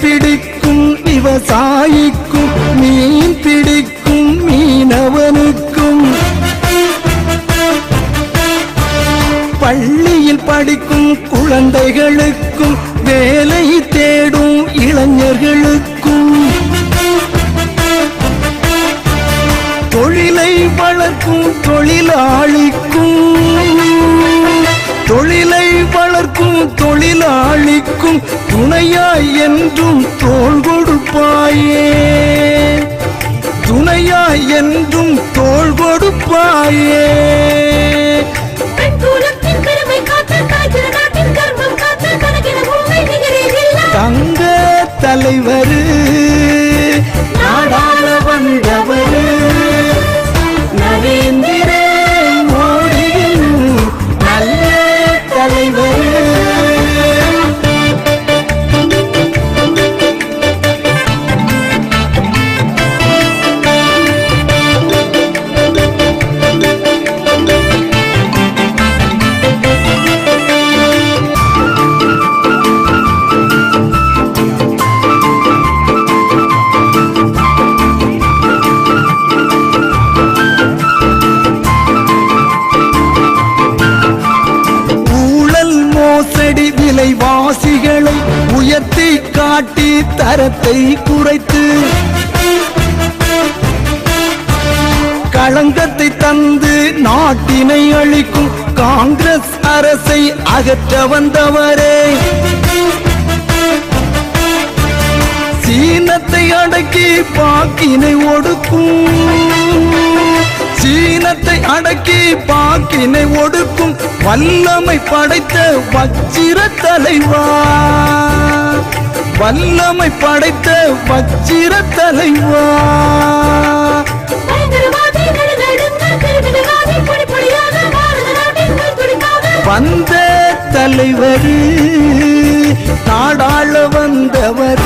பிடிக்கும் விவசாயிக்கும் மீன் பிடிக்கும் மீனவனுக்கும் பள்ளியில் படிக்கும் குழந்தைகளுக்கும் வேலை தேடும் இளைஞர்களுக்கும் தொழிலை வளர்க்கும் தொழிலாளிக்கும் துணையாய் என்றும் தோள் கொடுப்பாயே தங்க தலைவர் நாடாள வந்தவர் நரேந்திர மோடியின் நல்ல தலைவர். விலைவாசிகளை உயர்த்தி காட்டி தரத்தை குறைத்து களங்கத்தை தந்து நாட்டினை அழிக்கும் காங்கிரஸ் அரசை அகற்ற வந்தவரே. சீனத்தை அடக்கி பாக்கினை ஒடுக்கும் வல்லமை படைத்த வச்சிர தலைவா வந்த தலைவர் நாடாள வந்தவர்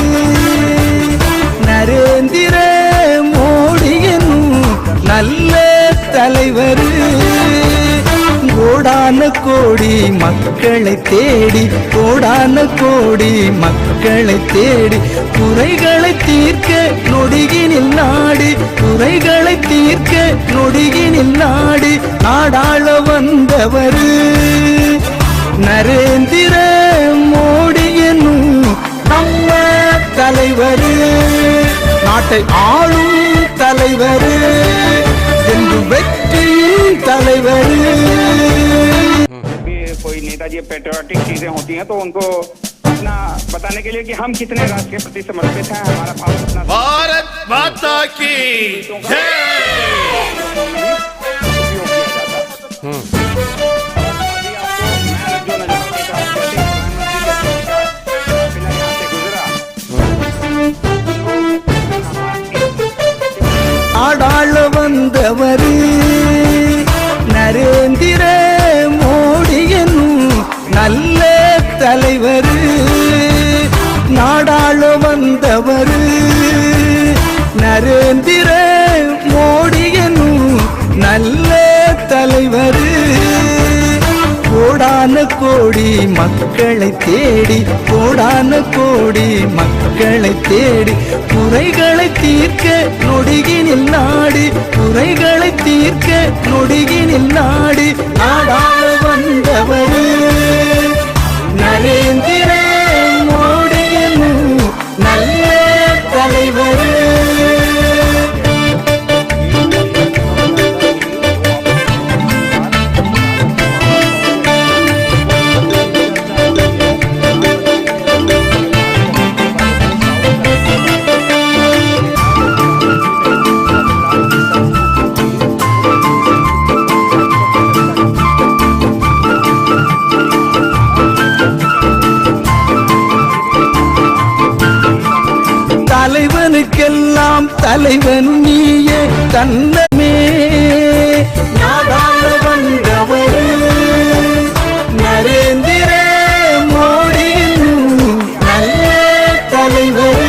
நரேந்திர மோடியின் நல்ல தலைவர். கோடான கோடி மக்களை தேடி குறைகளை தீர்க்க நொடியினில் நாடி நாடாள வந்தவர் நரேந்திர மோடி என்னும் நம்ம தலைவர். நாட்டை ஆளும் தலைவர் என்று வெற்றியின் தலைவர். कोई नेताजी पेट्रियोटिक चीजें होती हैं तो उनको अपना बताने के लिए कि हम कितने राष्ट्र के प्रति समर्पित हैं, हमारा भारत माता की जय। ஆடாள வந்தவர் நரேந்திர மோடி என்னும் நல்ல தலைவர். நாடாள வந்தவர் நரேந்திர மோடி என்னும் நல்ல தலைவர். கோடான கோடி மக்களை தேடி குறைகளை தீர்க்க நொடியினில் நாடி நாடாள வந்தவர் நரேந்திர மோடி என்னும் நல்ல தலைவர். தலைவனுக்கெல்லாம் தலைவன் நீயே தன்னமே நாடாள வந்தவர் நரேந்திர மோடி நல்ல தலைவர்.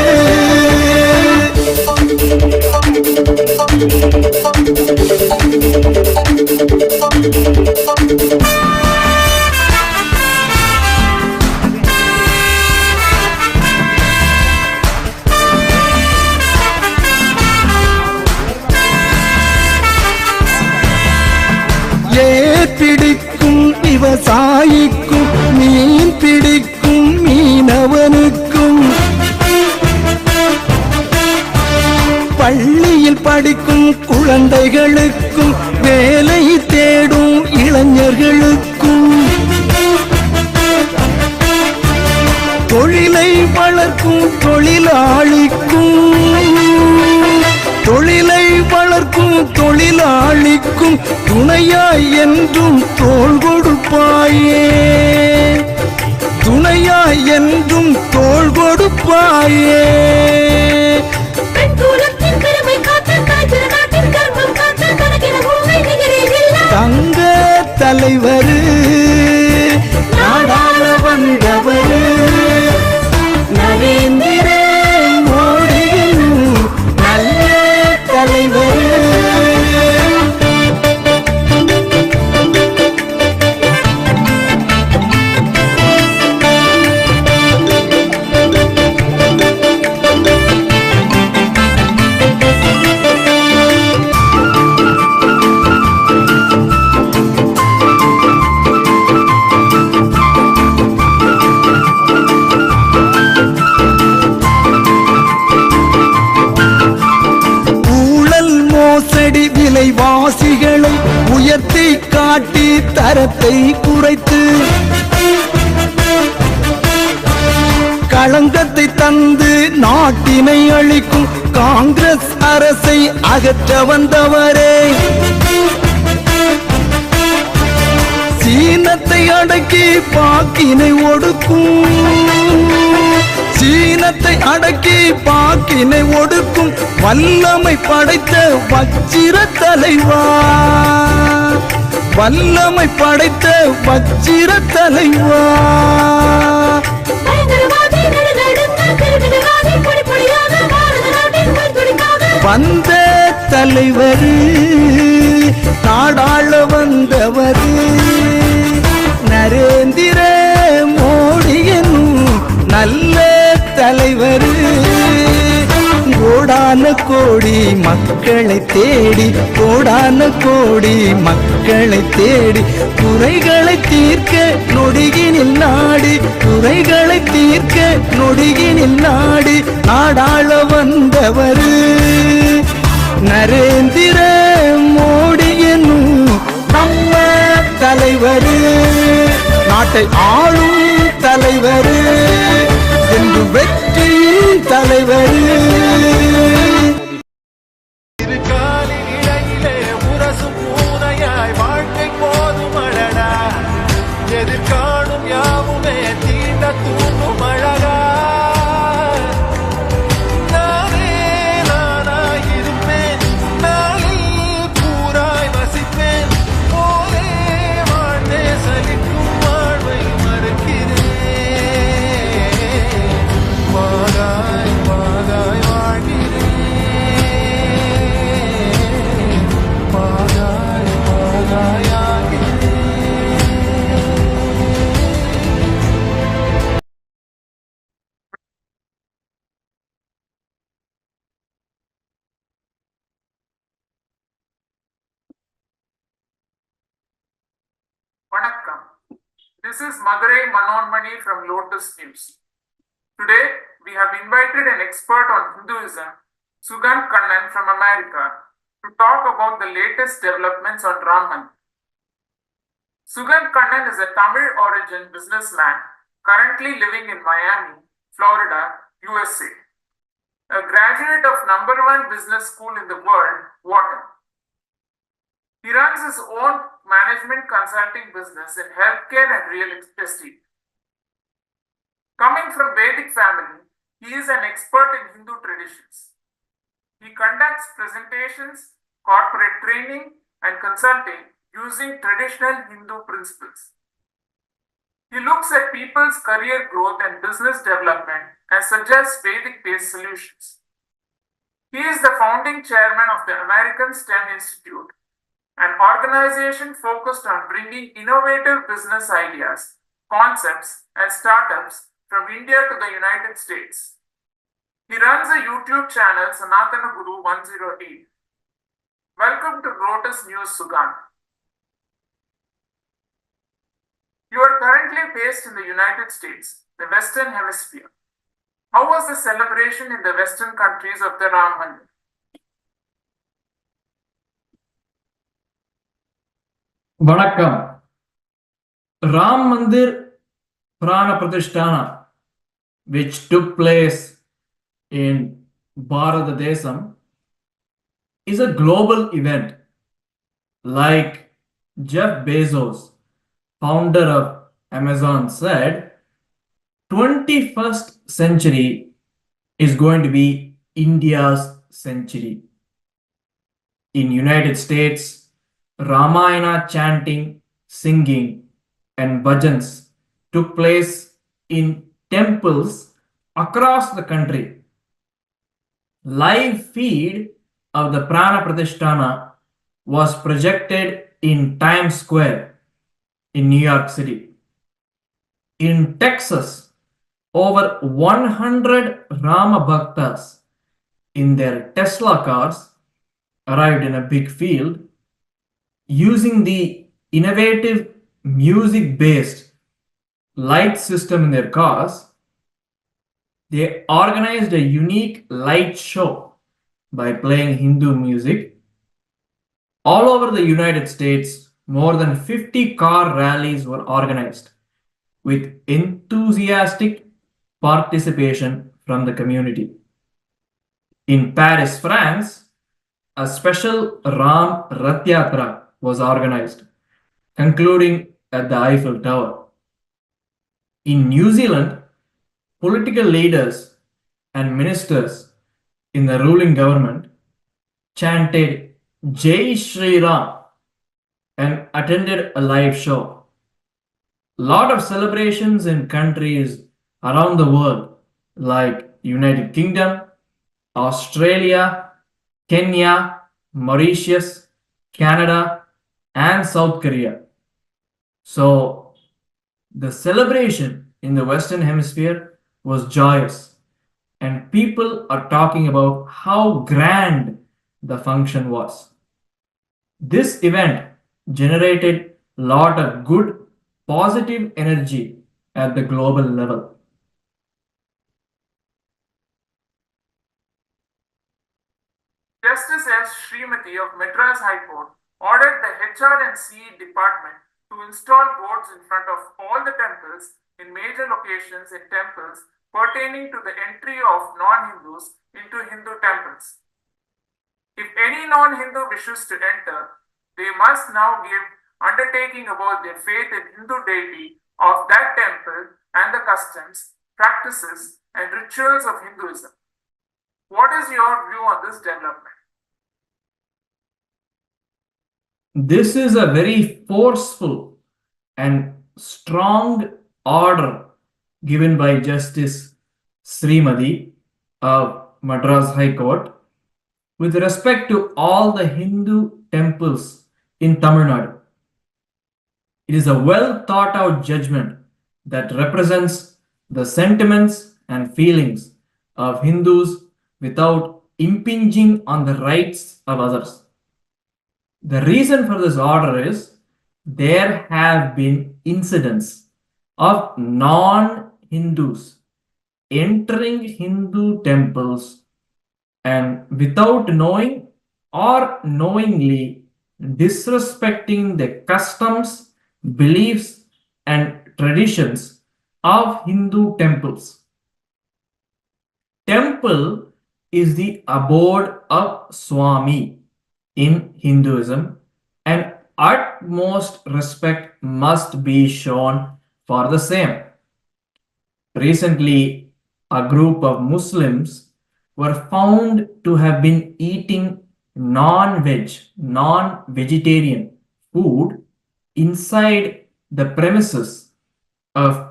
விவசாயிக்கும் மீன் பிடிக்கும் மீனவனுக்கும் பள்ளியில் படிக்கும் குழந்தைகளுக்கும் வேலை தேடும் இளைஞர்களுக்கும் தொழிலை வளர்க்கும் தொழிலாளிக்கும் துணையாய் என்றும் தோள் கொடுப்பாயே தங்க தலைவர் நாடாள வந்தவர் நரேந்திர மோடியின் நல்ல தலைவர். விலைவாசிகளை உயர்த்தி காட்டி தரத்தை குறைத்து களங்கத்தை தந்து நாட்டினை அழிக்கும் காங்கிரஸ் அரசை அகற்ற வந்தவரே. சீனத்தை அடக்கி பாக்கினை ஒடுக்கும் வல்லமை படைத்த வச்சிர தலைவா வந்த தலைவர் நாடாள வந்தவர் நரேந்திர மோடியின் நல்ல தலைவர். கோடான கோடி மக்களை தேடி குறைகளை தீர்க்க நொடியினில் நாடி நாடாள வந்தவர் நரேந்திர மோடியின் நம்ம தலைவர். நாட்டை ஆளும் தலைவர் என்று வெற்றியின் தலைவர். வாழ்க்கை போதும் அழகா எதிர்காணும் யாவுமே தீண்ட தூண்டும் அழகா நானே நானாயிருப்பேன் நாளில் பூராய் வசிப்பேன் போலே வாழ்ந்தே சலிக்கும் வாழ்வை மறுக்கிறேன் வாகாய் வாகாய் வாழ்கிறேன் வாகாய் வாகாய் Vanakkam. This is Madurai Manonmani from Lotus News. Today, we have invited an expert on Hinduism, Sugant Kannan from America, to talk about the latest developments on Raman. Sugant Kannan is a Tamil origin businessman currently living in Miami, Florida, USA. A graduate of #1 business school in the world, Wharton. He runs his own management consulting business in healthcare and real estate. Coming from Vedic family, he is an expert in Hindu traditions. He conducts presentations, corporate training, and consulting using traditional Hindu principles. He looks at people's career growth and business development and suggests Vedic-based solutions. He is the founding chairman of the American STEM Institute, an organization focused on bringing innovative business ideas, concepts, and startups from India to the United States. He runs a YouTube channel, Sanatana Guru 108. Welcome to Lotus News, Sugant. currently based in the United States, the Western Hemisphere. How was the celebration in the Western countries of the Ram Mandir? வணக்கம். Ram Mandir Prana Pratishtana, which took place in Bharat Desam, is a global event. Like Jeff Bezos, founder of Amazon, said, 21st century is going to be India's century. In United States, Ramayana chanting, singing, and bhajans took place in temples across the country. Live feed of the Prana Pratishtana was projected in Times Square in New York City. In Texas, over 100 Rama Bhaktas in their Tesla cars arrived in a big field using the innovative music-based light system in their cars. They organized a unique light show by playing Hindu music. All over the United States, more than 50 car rallies were organized with enthusiastic participation from the community. In Paris, France, a special Ram Rath Yatra was organized, concluding at the Eiffel Tower. In New Zealand, political leaders and ministers in the ruling government chanted Jai Shri Ram and attended a live show. Lot of celebrations in countries around the world like United Kingdom, Australia, Kenya, Mauritius, Canada, and South Korea. So the celebration in the Western Hemisphere was joyous, and people are talking about how grand the function was. This event generated a lot of good, positive energy at the global level. Justice S. Srimati of Madras High Court ordered the HR&CE department to install boards in front of all the temples in major locations in temples pertaining to the entry of non-Hindus into Hindu temples. If any non-Hindu wishes to enter, they must now give undertaking about their faith in Hindu deity of that temple and the customs, practices, and rituals of Hinduism. What is your view on this development? This is a very forceful and strong order given by Justice Srimati of Madras High Court with respect to all the Hindu temples in Tamil Nadu. It is a well thought out judgment that represents the sentiments and feelings of Hindus without impinging on the rights of others. The reason for this order is there have been incidents of non-Hindus entering Hindu temples and without knowing or knowingly disrespecting the customs, beliefs, and traditions of Hindu temples. Temple is the abode of Swami in Hinduism, and utmost respect must be shown for the same. Recently, a group of Muslims were found to have been eating non-vegetarian food inside the premises of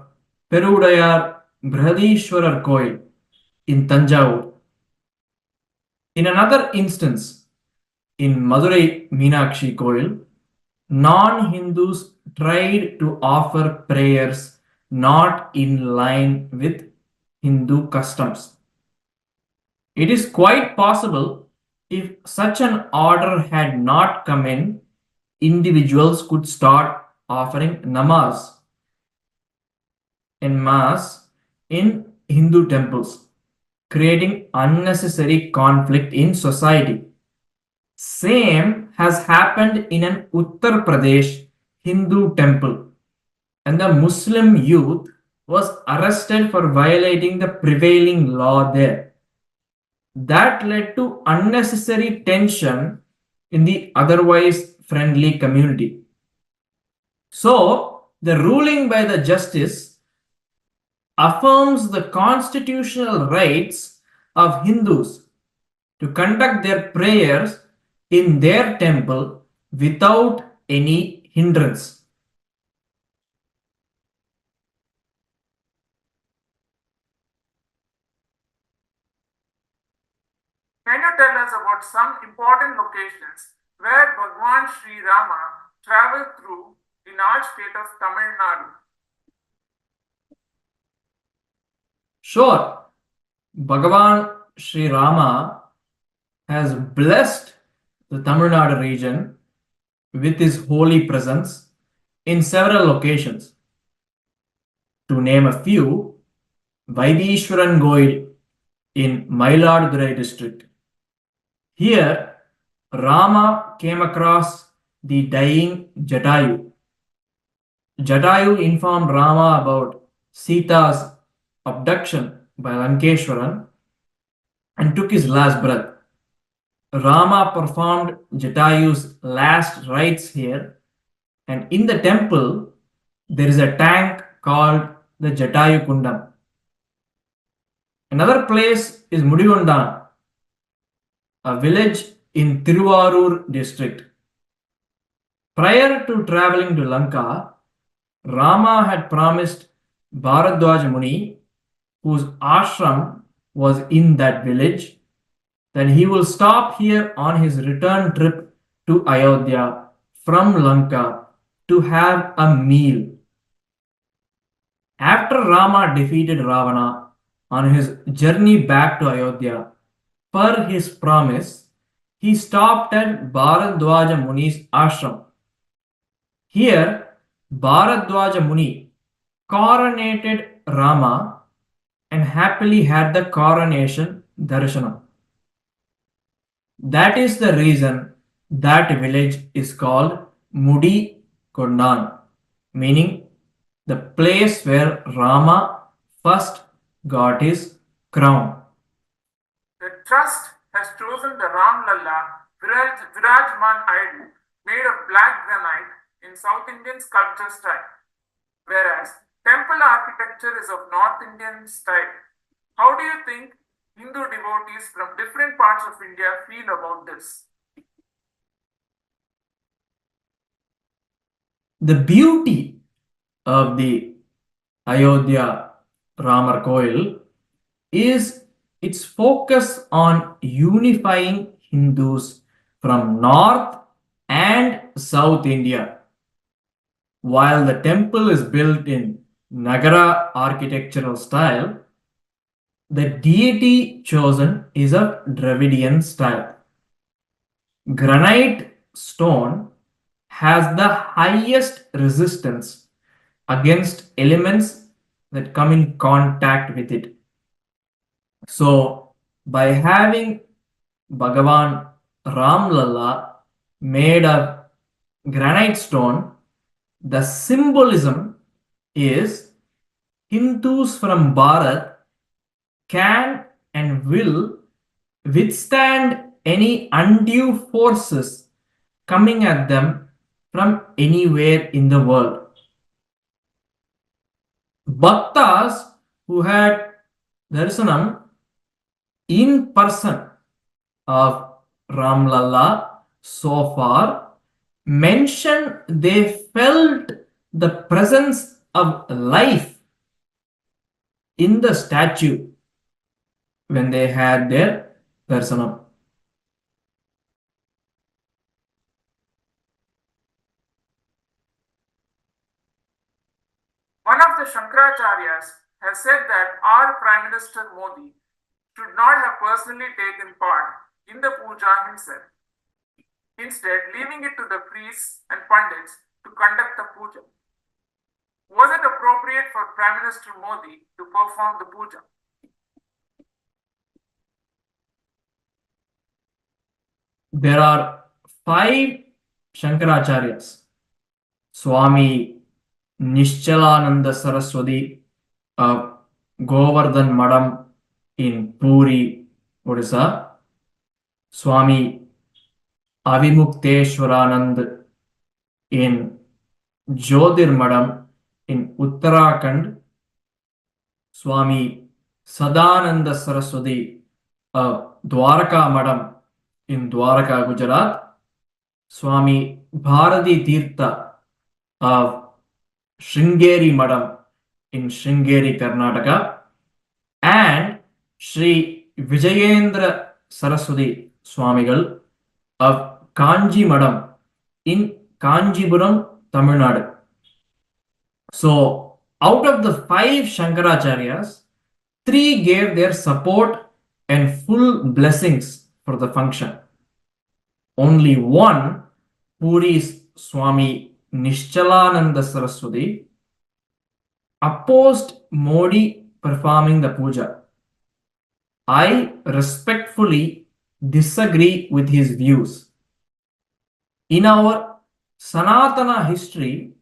Perudayar Brihadishwarar Koil in Tanjavur. In another instance, in Madurai Meenakshi Koil, non-Hindus tried to offer prayers not in line with Hindu customs. It is quite possible if such an order had not come in, individuals could start offering namaz. en masse in Hindu temples, creating unnecessary conflict in society. Same has happened in an Uttar Pradesh Hindu temple, and the Muslim youth was arrested for violating the prevailing law there. That led to unnecessary tension in the otherwise friendly community. So, the ruling by the justice affirms the constitutional rights of Hindus to conduct their prayers in their temple without any hindrance. Can you tell us about some important locations where Bhagwan Sri Rama traveled through in our state of Tamil Nadu? Sure, Bhagavan Sri Rama has blessed the Tamil Nadu region with his holy presence in several locations. To name a few, Vaidishwaran Goil in Mailadurai district. Here, Rama came across the dying Jatayu. Jatayu informed Rama about Sita's abduction by Lankeshwaran and took his last breath. Rama performed Jatayu's last rites here, and in the temple there is a tank called the Jatayu Kundam. Another place is Mudigondan, a village in Tiruvarur district. Prior to traveling to Lanka, Rama had promised Bharadwaja Muni, whose ashram was in that village, that he will stop here on his return trip to Ayodhya from Lanka to have a meal. After Rama defeated Ravana on his journey back to Ayodhya, per his promise, he stopped at Bharadwaja Muni's ashram. Here, Bharadwaja Muni coronated Rama and happily had the coronation darshanam. That is the reason that village is called Mudi Kondan, meaning the place where Rama first got his crown. The trust has chosen the Ram Lalla Virajman idol made of black granite in South Indian sculpture style, whereas temple architecture is of North Indian style. How do you think Hindu devotees from different parts of India feel about this? The beauty of the Ayodhya Ramar Koil is its focus on unifying Hindus from North and South India. While the temple is built in Nagara architectural style, the deity chosen is of Dravidian style. Granite stone has the highest resistance against elements that come in contact with it. So, by having Bhagavan Ram Lalla made of granite stone, the symbolism is Hindus from Bharat can and will withstand any undue forces coming at them from anywhere in the world. Bhaktas who had darshanam in person of Ram Lalla so far mention they felt the presence of life in the statue when they had their darshanam. One of the Shankaracharyas has said that our Prime Minister Modi should not have personally taken part in the puja himself, instead leaving it to the priests and pandits to conduct the puja. Was it appropriate for Prime Minister Modi to perform the puja? There are 5 Shankaracharyas. Swami Nishchalananda Saraswati of Govardhan Madam in Puri, Odisha. Swami Avimukteshwaranand in Jyotir Madam in Uttarakhand. Swami Sadananda Saraswati of Dwaraka Madam in Dwaraka, Gujarat. Swami Bharati Tirtha of Sringeri Madam in Sringeri, Karnataka, and Sri Vijayendra Saraswati Swamigal of Kanji Madam in Kanjipuram, Tamil Nadu. So, out of the 5 Shankaracharyas, 3 gave their support and full blessings for the function. Only one, Puri's Swami Nishchalananda Saraswati, opposed Modi performing the puja. I respectfully disagree with his views. In our Sanatana history,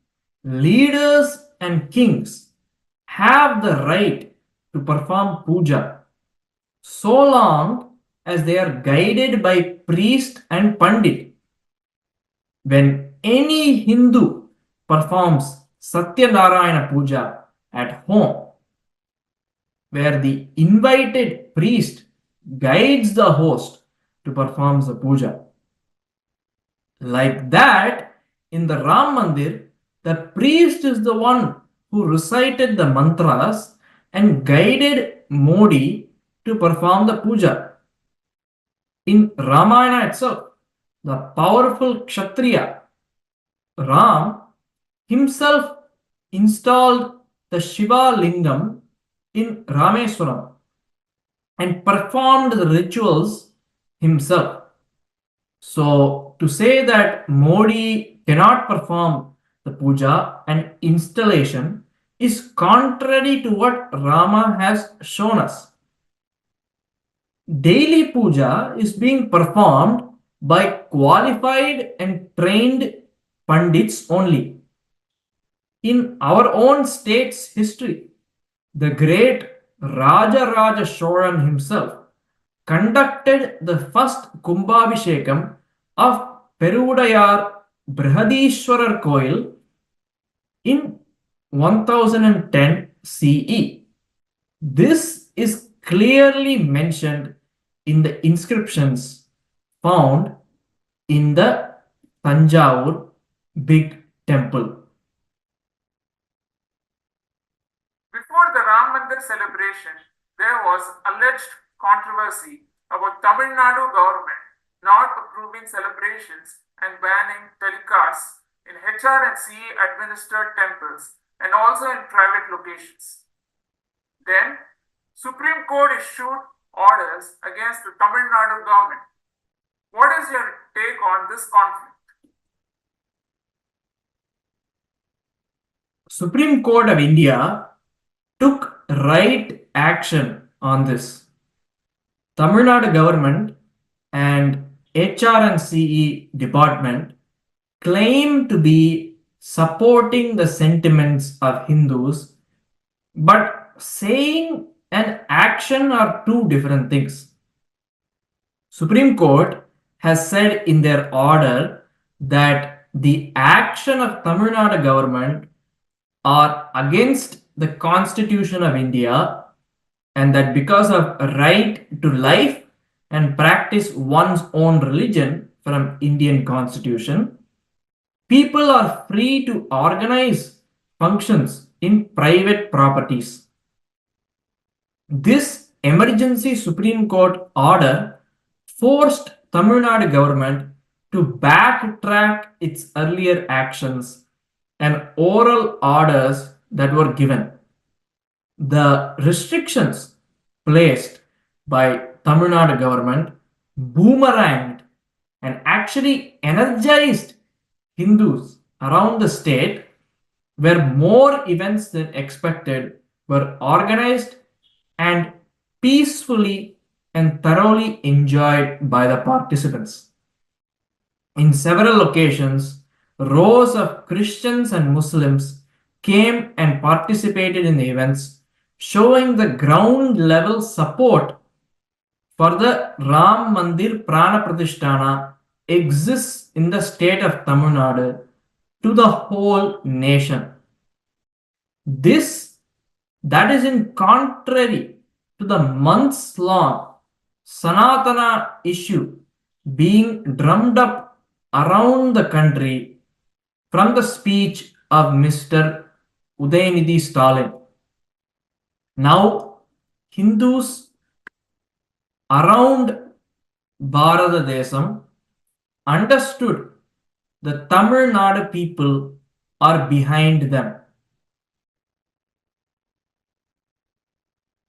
leaders and kings have the right to perform puja so long as they are guided by priest and pandit. When any Hindu performs Satyanarayana puja at home, where the invited priest guides the host to perform the puja, like that, in the Ram Mandir, the priest is the one who recited the mantras and guided Modi to perform the puja. In Ramayana itself, the powerful Kshatriya Ram himself installed the Shiva Lingam in Rameswaram and performed the rituals himself. So, to say that Modi cannot perform the puja and installation is contrary to what Rama has shown us. Daily puja is being performed by qualified and trained pandits only. In our own state's history, the great Rajaraja Cholan himself conducted the first Kumbhabhishekam of Perudayar Brihadishwarar Koil in 1010 CE. This is clearly mentioned in the inscriptions found in the Tanjavur Big Temple. Before the Ram Mandir celebration, there was alleged controversy about Tamil Nadu government not approving celebrations and banning telecasts in HR and CE administered temples and also in private locations. Then, Supreme Court issued orders against the Tamil Nadu government. What is your take on this conflict? Supreme Court of India took right action on this. Tamil Nadu government and HR and CE department claim to be supporting the sentiments of Hindus, but saying and action are two different things. Supreme Court has said in their order that the action of Tamil Nadu government are against the Constitution of India, and that because of right to life and practice one's own religion from Indian Constitution, people are free to organize functions in private properties. This emergency Supreme Court order forced Tamil Nadu government to backtrack its earlier actions and oral orders that were given. The restrictions placed by Tamil Nadu government boomeranged and actually energized Hindus around the state where more events than expected were organized and peacefully and thoroughly enjoyed by the participants. In several occasions, rows of Christians and Muslims came and participated in the events, showing the ground level support for the Ram Mandir Prana Pratishtana exists in the state of Tamil Nadu to the whole nation. This that is in contrary to the months long Sanatana issue being drummed up around the country from the speech of Mr. Udayanidhi Stalin. Now, Hindus around Bharata Desam understood the Tamil Nadu people are behind them.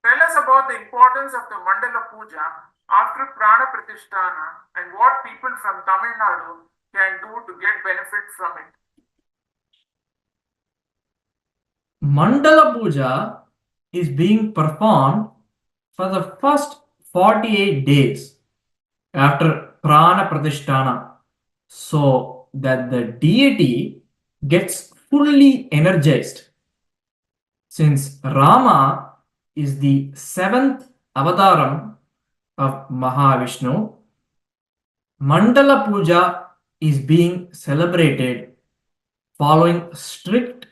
Tell us about the importance of the Mandala Puja after Prana Pratishtana and what people from Tamil Nadu can do to get benefit from it. Mandala Puja is being performed for the first 48 days after Prana Pratishtana so that the deity gets fully energized. Since Rama is the seventh avataram of Mahavishnu, Mandala Puja is being celebrated following strict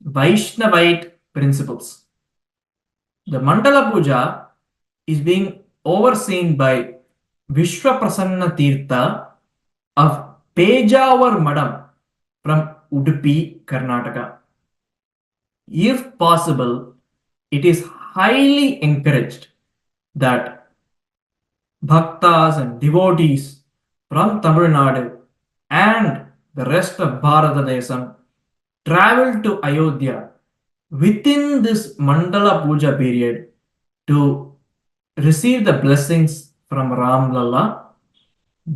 Vaishnavite principles. The Mandala Puja is being overseen by Vishwaprasanna Tirtha of Pejawar Madam from Udupi, Karnataka. If possible, it is highly encouraged that bhaktas and devotees from Tamil Nadu and the rest of Bharata Desam travel to Ayodhya within this Mandala Puja period to receive the blessings from Ram Lalla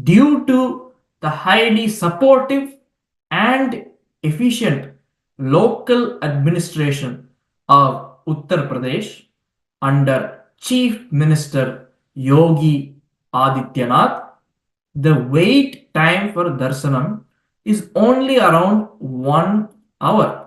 due to the highly supportive and efficient local administration of Uttar Pradesh under Chief Minister Yogi Adityanath. The wait time for darshanam is only around 1 hour.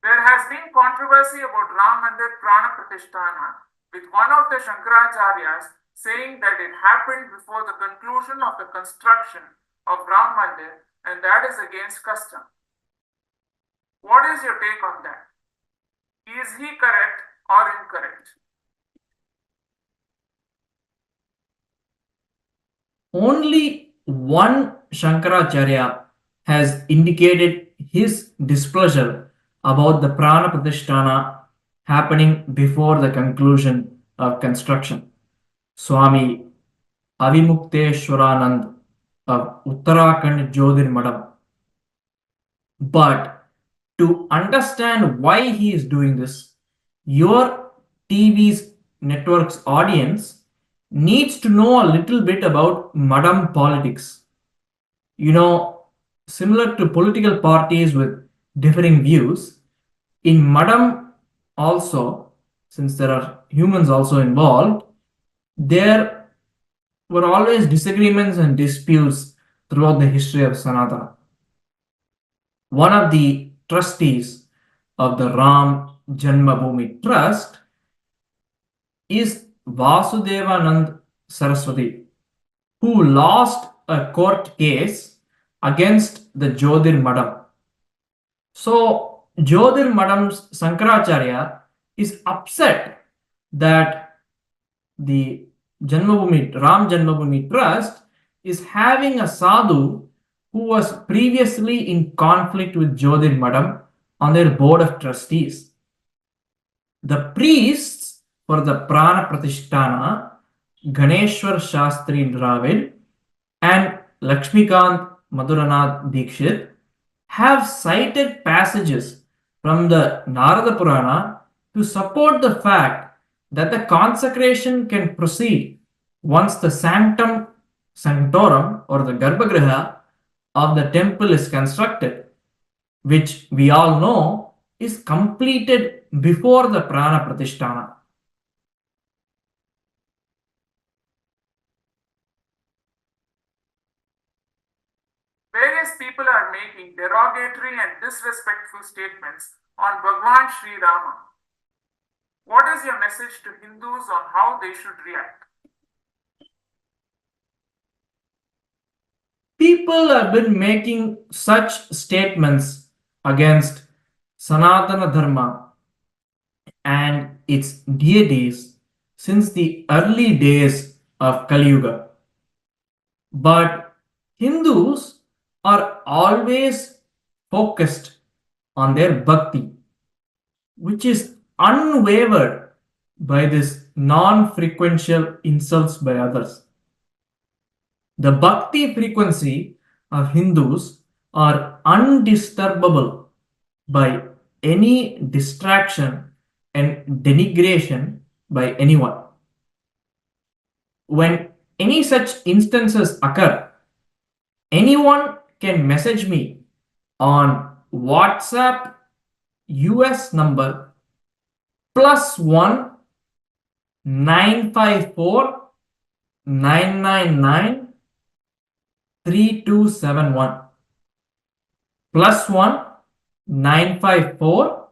There has been controversy about Ram Mandir Prana Pratishtana, with one of the Shankaracharyas saying that it happened before the conclusion of the construction of Ram Mandir and that is against custom. What is your take on that? Is he correct or incorrect? Only one Shankaracharya has indicated his displeasure about the Prana Pratishtana happening before the conclusion of construction. Swami Avimukteshwaranand of Uttarakhand Jyotir Madam. But to understand why he is doing this, your TV's network's audience needs to know a little bit about Madam politics. You know, similar to political parties with differing views, in Madam also, since there are humans also involved, there were always disagreements and disputes throughout the history of Sanatana. One of the trustees of the Ram Janmabhoomi Trust is Vasudevanand Saraswati, who lost a court case against the Jyotir Madam. So, Jyotir Madam's Sankaracharya is upset that the Ram Janmabhoomi Trust is having a sadhu who was previously in conflict with Jyotir Madam on their board of trustees. The priests for the Prana Pratishtana, Ganeshwar Shastri Dravid and Lakshmikant Madhuranath Dikshit, have cited passages from the Narada Purana to support the fact that the consecration can proceed once the sanctum sanctorum or the Garbhagriha of the temple is constructed, which we all know is completed before the Prana Pratishtana. Various people are making derogatory and disrespectful statements on Bhagwan Sri Rama. What is your message to Hindus on how they should react? People have been making such statements against Sanatana Dharma and its deities since the early days of Kali Yuga. But Hindus are always focused on their bhakti, which is unwavered by this non-frequential insults by others. The bhakti frequency of Hindus are undisturbable by any distraction and denigration by anyone. When any such instances occur, anyone can message me on WhatsApp US number +1 954 999 3271 +1 954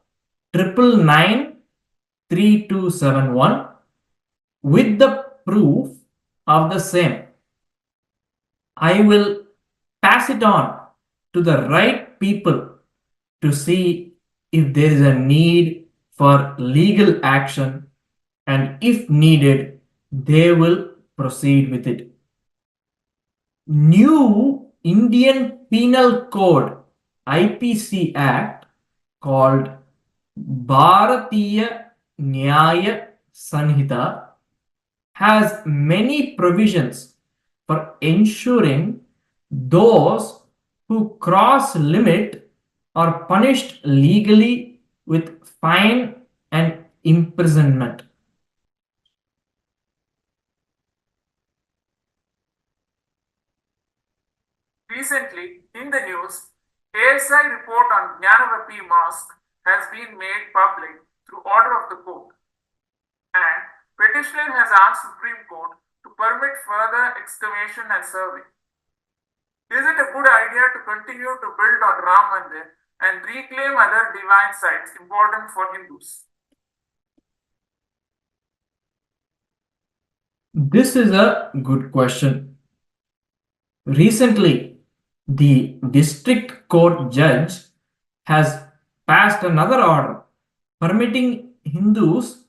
999 3271 with the proof of the same. I will pass it on to the right people to see if there is a need for legal action, and if needed, they will proceed with it. New Indian Penal Code IPC Act called Bharatiya Nyaya Sanhita has many provisions for ensuring those who cross limit are punished legally with fine and imprisonment. Recently, in the news, ASI report on Jnanavapi Mosque has been made public through order of the court, and petitioner has asked Supreme Court to permit further excavation and survey. Is it a good idea to continue to build on Ram Mandir and reclaim other divine sites important for Hindus? This is a good question. Recently, the district court judge has passed another order permitting Hindus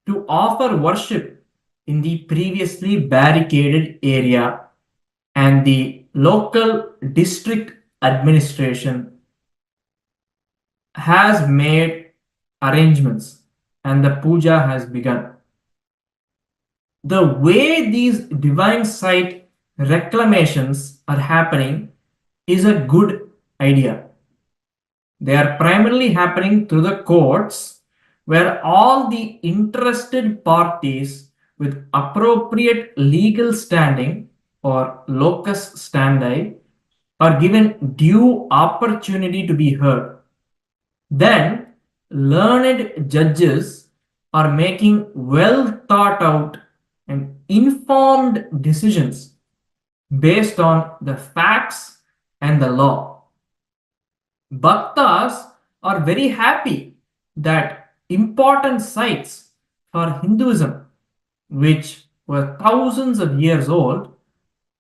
to offer worship in the previously barricaded area, and the local district administration has made arrangements and the puja has begun. The way these divine site reclamations are happening is a good idea. They are primarily happening through the courts, where all the interested parties with appropriate legal standing or locus standi are given due opportunity to be heard. Then learned judges are making well thought out and informed decisions based on the facts and the law. Bhaktas are very happy that important sites for Hinduism, which were thousands of years old,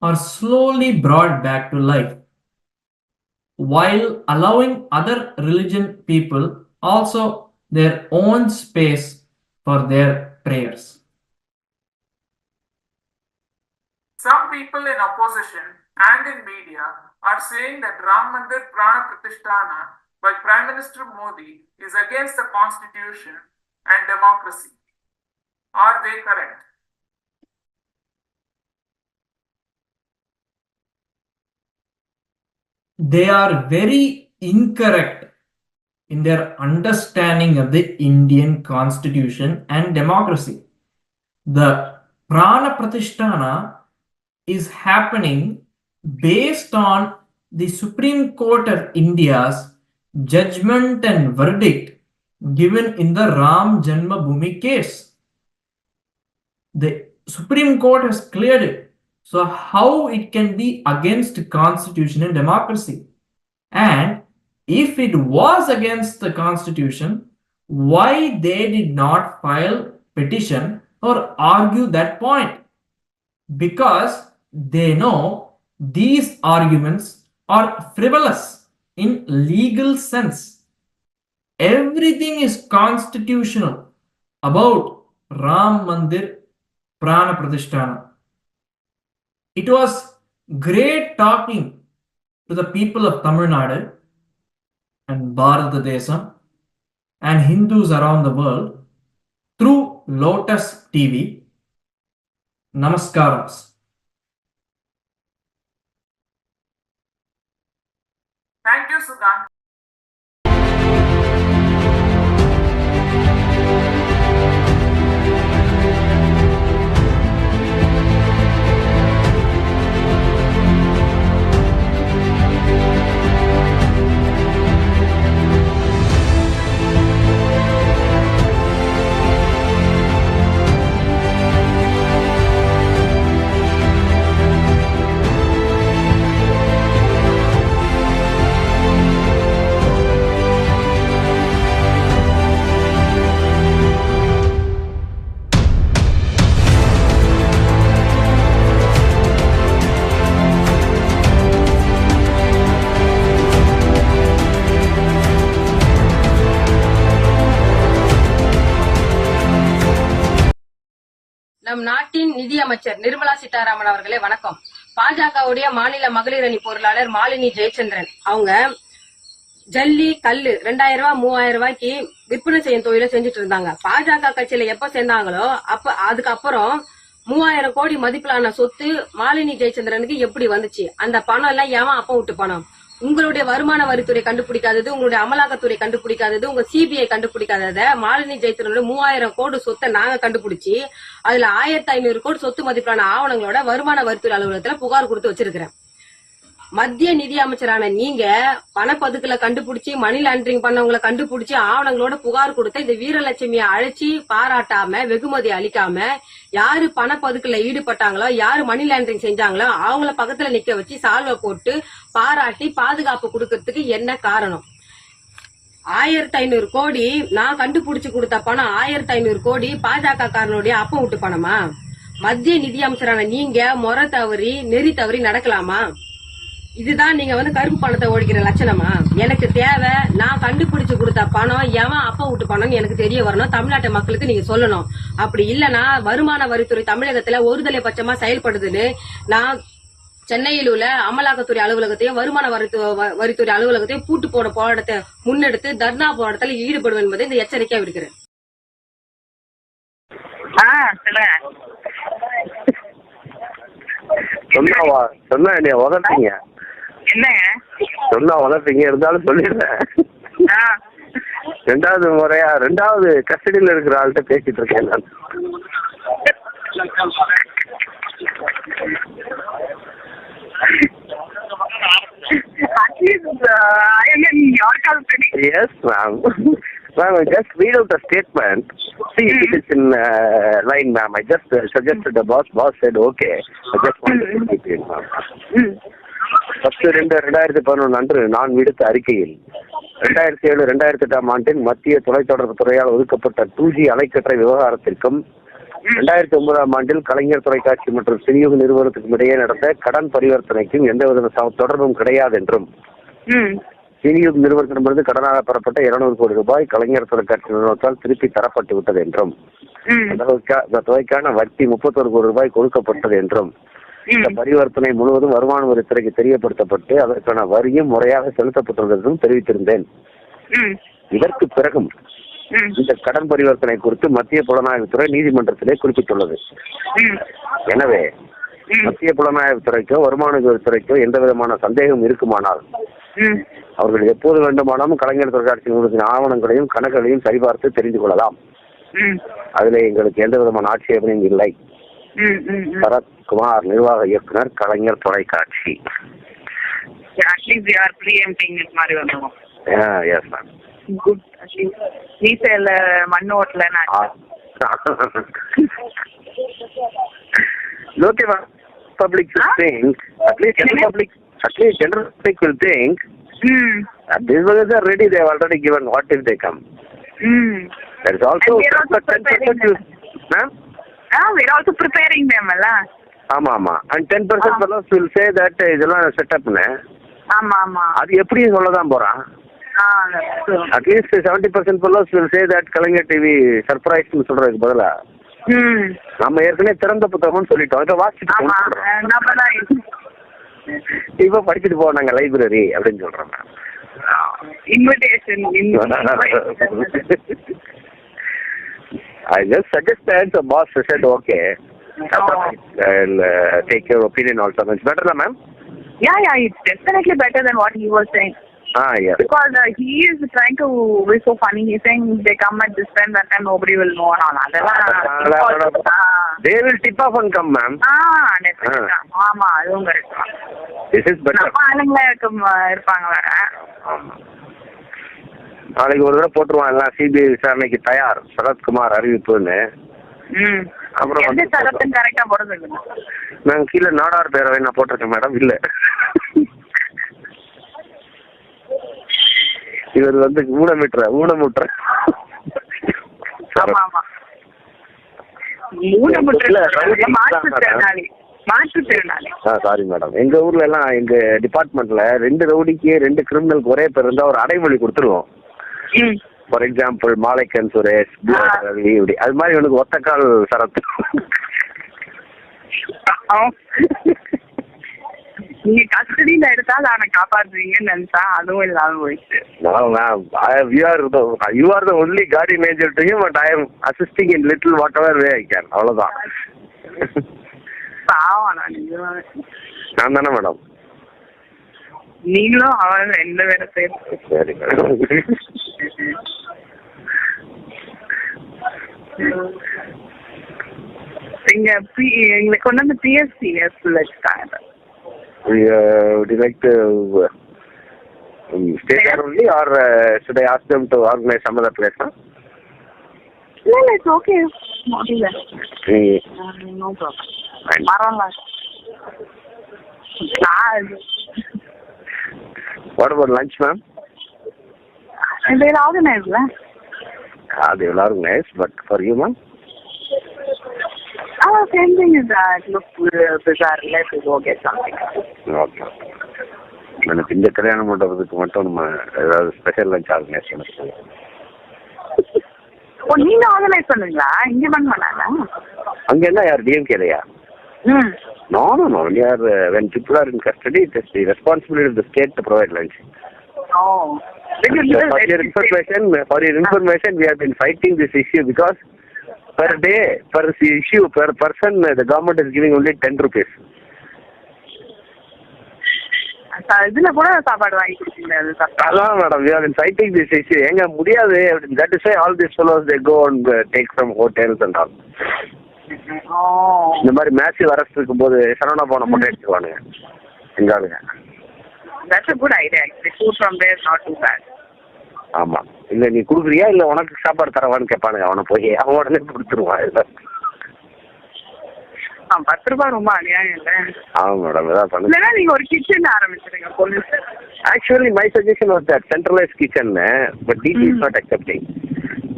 are slowly brought back to life, while allowing other religion people also their own space for their prayers. Some people in opposition and in media are saying that Ram Mandir Prana Pratishtana by Prime Minister Modi is against the constitution and democracy. Are they correct? They are very incorrect in their understanding of the Indian constitution and democracy. The Prana Pratishtana is happening based on the Supreme Court of India's judgment and verdict given in the Ram Janmabhoomi case. The Supreme Court has cleared it. So how it can be against constitution and democracy? And if it was against the constitution, why they did not file petition or argue that point? Because they know these arguments are frivolous in legal sense. Everything is constitutional about Ram Mandir Prana Pratishtana. It was great talking to the people of Tamil Nadu and Bharata Desam and Hindus around the world through Lotus TV. Namaskaram. Thank you, Sudhan. நம் நாட்டின் நிதியமைச்சர் நிர்மலா சீதாராமன் அவர்களே வணக்கம். பாஜகவுடைய மாநில மகளிர் அணி பொருளாளர் மாலினி ஜெயச்சந்திரன் அவங்க ஜல்லி கல்லு 2000 ரூபாய் 3000 ரூபாய்க்கு விற்பனை செய்யும் தொழில செஞ்சுட்டு இருந்தாங்க. பாஜக கட்சியில எப்ப சேர்ந்தாங்களோ அதுக்கப்புறம் 3000 கோடி மதிப்பிலான சொத்து மாலினி ஜெயச்சந்திரனுக்கு எப்படி வந்துச்சு? அந்த பணம் எல்லாம் ஏன் அப்ப விட்டு பணம்? உங்களுடைய வருமான வரித்துறை கண்டுபிடிக்காதது, உங்களுடைய அமலாக்கத்துறை கண்டுபிடிக்காதது, உங்க சிபிஐ கண்டுபிடிக்காதத மாலினி ஜெயச்சந்திரனுடைய 3000 கோடி சொத்தை நாங்க கண்டுபிடிச்சு அதுல 1500 கோடி சொத்து மதிப்பிலான ஆவணங்களோட வருமான வரித்துறை அலுவலகத்துல புகார் கொடுத்து வச்சிருக்கிறேன். மத்திய நிதி அமைச்சரான நீங்க பணப்பதுக்குல கண்டுபிடிச்சு மணி லாண்டரிங் பண்ணவங்களை கண்டுபிடிச்சு ஆவணங்களோட புகார் கொடுத்த இந்த வீரலட்சுமியை அழைச்சி பாராட்டாம வெகுமதி அளிக்காம யாரு பணப்பதுக்குல ஈடுபட்டாங்களோ யாரு மணி லாண்டரிங் செஞ்சாங்களோ அவங்கள பக்கத்துல நிக்க வச்சு சால்வை போட்டு பாராட்டி பாதுகாப்பு கொடுக்கறதுக்கு என்ன காரணம்? 1500 கோடி நான் கண்டுபிடிச்சு கொடுத்த பணம் 1500 கோடி பாஜக காரனுடைய அப்ப விட்டு பணமா? மத்திய நிதி அமைச்சரான நீங்க முறை தவறி நெறி தவறி நடக்கலாமா? இதுதான் நீங்க கருப்பு பணத்தை ஒழிக்கிற லட்சணமா? எனக்கு தேவை நான் கண்டுபிடிச்சு கொடுத்த பணம் எவன் அப்ப விட்டு பணம்னு எனக்கு தெரிய வரணும். தமிழ்நாட்டு மக்களுக்கு நீங்க சொல்லணும். அப்படி இல்லனா வருமான வரித்துறை தமிழகத்துல ஒருதலை பட்சமா செயல்படுதுன்னு நான் சென்னையில் உள்ள அமலாக்கத்துறை அலுவலகத்தையும் வருமான வரித்துறை அலுவலகத்தையும் பூட்டு போட போராட்டத்தை முன்னெடுத்து தர்ணா போராட்டத்தில் ஈடுபடுவேன் என்பதை இந்த எச்சரிக்கையா விடுக்கிறேன். சொன்னா வளர்த்தீங்க இருந்தாலும் சொல்லிடுறேன். ரெண்டாவது கஸ்டடியில் இருக்கிற ஆள்கிட்ட பேசிட்டு இருக்கேன் நான். Yes, ma'am. Ma'am, I just read out the statement. See, it is in line, ma'am. I just suggested the boss. Boss said, okay. I just wanted to keep it, ma'am. 10/2/2011 அன்று நான் விடுத்த அறிக்கையில் 2007-2008 ஆண்டில் மத்திய தொலைத்தொடர்பு துறையால் ஒதுக்கப்பட்ட 2G அலைக்கற்றை விவகாரத்திற்கும் 2009 ஆண்டில் கலைஞர் தொலைக்காட்சி மற்றும் விநியோக நிறுவனத்துக்கும் இடையே நடந்த கடன் பரிவர்த்தனைக்கும் எந்தவித தொடர்பும் கிடையாது என்றும் விநியோக நிறுவனத்திடமிருந்து கடனாக பெறப்பட்ட 200 கோடி ரூபாய் கலைஞர் தொலைக்காட்சி நிறுவனத்தால் திருப்பி தரப்பட்டு விட்டது என்றும் அந்த தொகைக்கான வட்டி 31 கோடி ரூபாய் கொடுக்கப்பட்டது என்றும் இந்த பரிவர்த்தனை முழுவதும் வருமான வரித்துறைக்கு தெரியப்படுத்தப்பட்டு அதற்கான வரியும் முறையாக செலுத்தப்பட்டுள்ளதும் தெரிவித்திருந்தேன். இதற்கு பிறகும் இந்த கடன் பரிவர்த்தனை குறித்து மத்திய புலனாய்வுத்துறை நீதிமன்றத்திலே குறிப்பிட்டுள்ளது. எனவே மத்திய புலனாய்வுத்துறைக்கோ வருமான வரித்துறைக்கோ எந்த விதமான சந்தேகம் இருக்குமானால் அவர்கள் எப்போது வேண்டுமானாலும் கலைஞர் தொலைக்காட்சி நிறுவனத்தின் ஆவணங்களையும் கணக்குகளையும் சரிபார்த்து தெரிந்து கொள்ளலாம். அதுல எங்களுக்கு எந்த விதமான ஆட்சேபனையும் இல்லை. சரத்குமார் நிர்வாக இயக்குனர், கலைஞர் தொலைக்காட்சி. Actually, we are preempting it மாதிரி வந்துரும். Yes ma'am. Good. வீசல மண்ணு ஓட்டல Okay ma'am. Public will think, at least general public will think that these ones are ready, they have already given, what if they come? There is also 10%. Ma'am? We are also preparing them, alla. ஆமா and 10% fellows will say that இதெல்லாம் setup னு. ஆமா அது எப்படி சொல்லதான் போறான். At least 70% fellows will say that Kalaignar TV surprise னு சொல்றதுக்கு பதிலா நம்ம ஏற்கனவே திறந்த புத்தகம்னு சொல்லிட்டோம். இத வாசிட்டு இப்ப படிச்சுட்டு போனாங்க லைப்ரரி அப்படின்னு சொல்றோம். Invitation I just suggested, the boss said okay. I'll take your opinion also. It's better, ma'am? Yeah, it's definitely better than what he was saying. Yes. Because he is trying to be so funny. He's saying they come at this time, that time nobody will know and all. They will tip off and come, ma'am. Definitely. ஆமா அதுவும் correct. This is better. நம்ம ஆளுங்க இருப்பாங்க வேற. நாளைக்கு ஒரு தடவை போட்டுருவான் எல்லாம் சிபிஐ விசாரணைக்கு தயார் சரத்குமார் அறிவிப்புன்னு. அப்புறம் எந்த சரத்துன்னு கரெக்டா போடுறது? நாங்க கீழே நாடார் பேரவை நான் போட்டிருக்கேன் மேடம். இல்ல இவர் வந்து ஊனமுற்ற சாரி மேடம். எங்க ஊர்ல எல்லாம் எங்க டிபார்ட்மெண்ட்ல 2 ரவுடிக்கு 2 கிரிமினலுக்கு ஒரே பேர் இருந்தா ஒரு அடைமொழி கொடுத்துருவோம். ஃபார் எக்ஸாம்பிள் மாலைக்கன் சுரேஷ், ரவி, இப்படி. அது மாதிரி எனக்கு ஒத்தக்கால் சரத்து. நீங்க கஸ்டடியில எடுத்தாலும் அவனை காப்பாற்றுவீங்கன்னு நினைச்சா அதுவும் இல்லாம போயிடுச்சு. You are the only guardian angel to him, but I am assisting in little whatever way I can. அவ்வளவுதான். நான் தானே மேடம். நீங்களும் அவன் 2 பேரை சேர்த்து. சரி மேடம். எங்களுக்கு கொண்டு வந்து PSCS வச்சுட்டாங்க. Would you like to stay there only, or should I ask them to organize some other place? No, it's okay. Not even. No problem. Marala. What about lunch, ma'am? They will organize, right? They will organize, but for you, ma'am? Same thing is that. Look, bizarre. Let's go get something. Okay. எனக்கு இந்த கல்யாண மண்டபத்துக்கு மட்டும் நம்ம ஏதாவது special lunch organise பண்ண. நீங்க organise பண்ணுவீங்களா? இங்க பண்ண மாட்டாங்க. அங்க என்ன யார் டிஎம்கேலையா? No. When people are in custody, it is the responsibility of the state to provide lunch. For your information, we have been fighting this issue because per day, per issue, per person, the government is giving only 10 rupees. இதுல கூட சாப்பாடு வாங்கி கொடுத்தீங்க. அதான் madam, we have been fighting this issue. எங்க முடியாது. That is why all these fellows they go and take from hotels and all. இந்த மாதிரி மேட்ச் அரஸ்ட் இருக்கும் போது சரவணா போன மட்டும் எடுத்துக்குவானுங்க எங்க ஆளுங்க. That's a good idea. Actually, food from there is not too bad. ஆமா. இல்ல நீ குடுக்குறியா இல்ல உனக்கு சாப்பாடு தரவான்னு கேட்பானுங்க. அவனை போய் அவன் உடனே கொடுத்துருவான். 10 ரூபாய் ரொம்ப அநியாயம் இல்ல? ஆமா மேடம். ஏதாவது பண்ணுங்க. நீங்க ஒரு கிச்சன் ஆரம்பிச்சிருங்க police. Actually, my suggestion was that centralized kitchen, but DG is not accepting.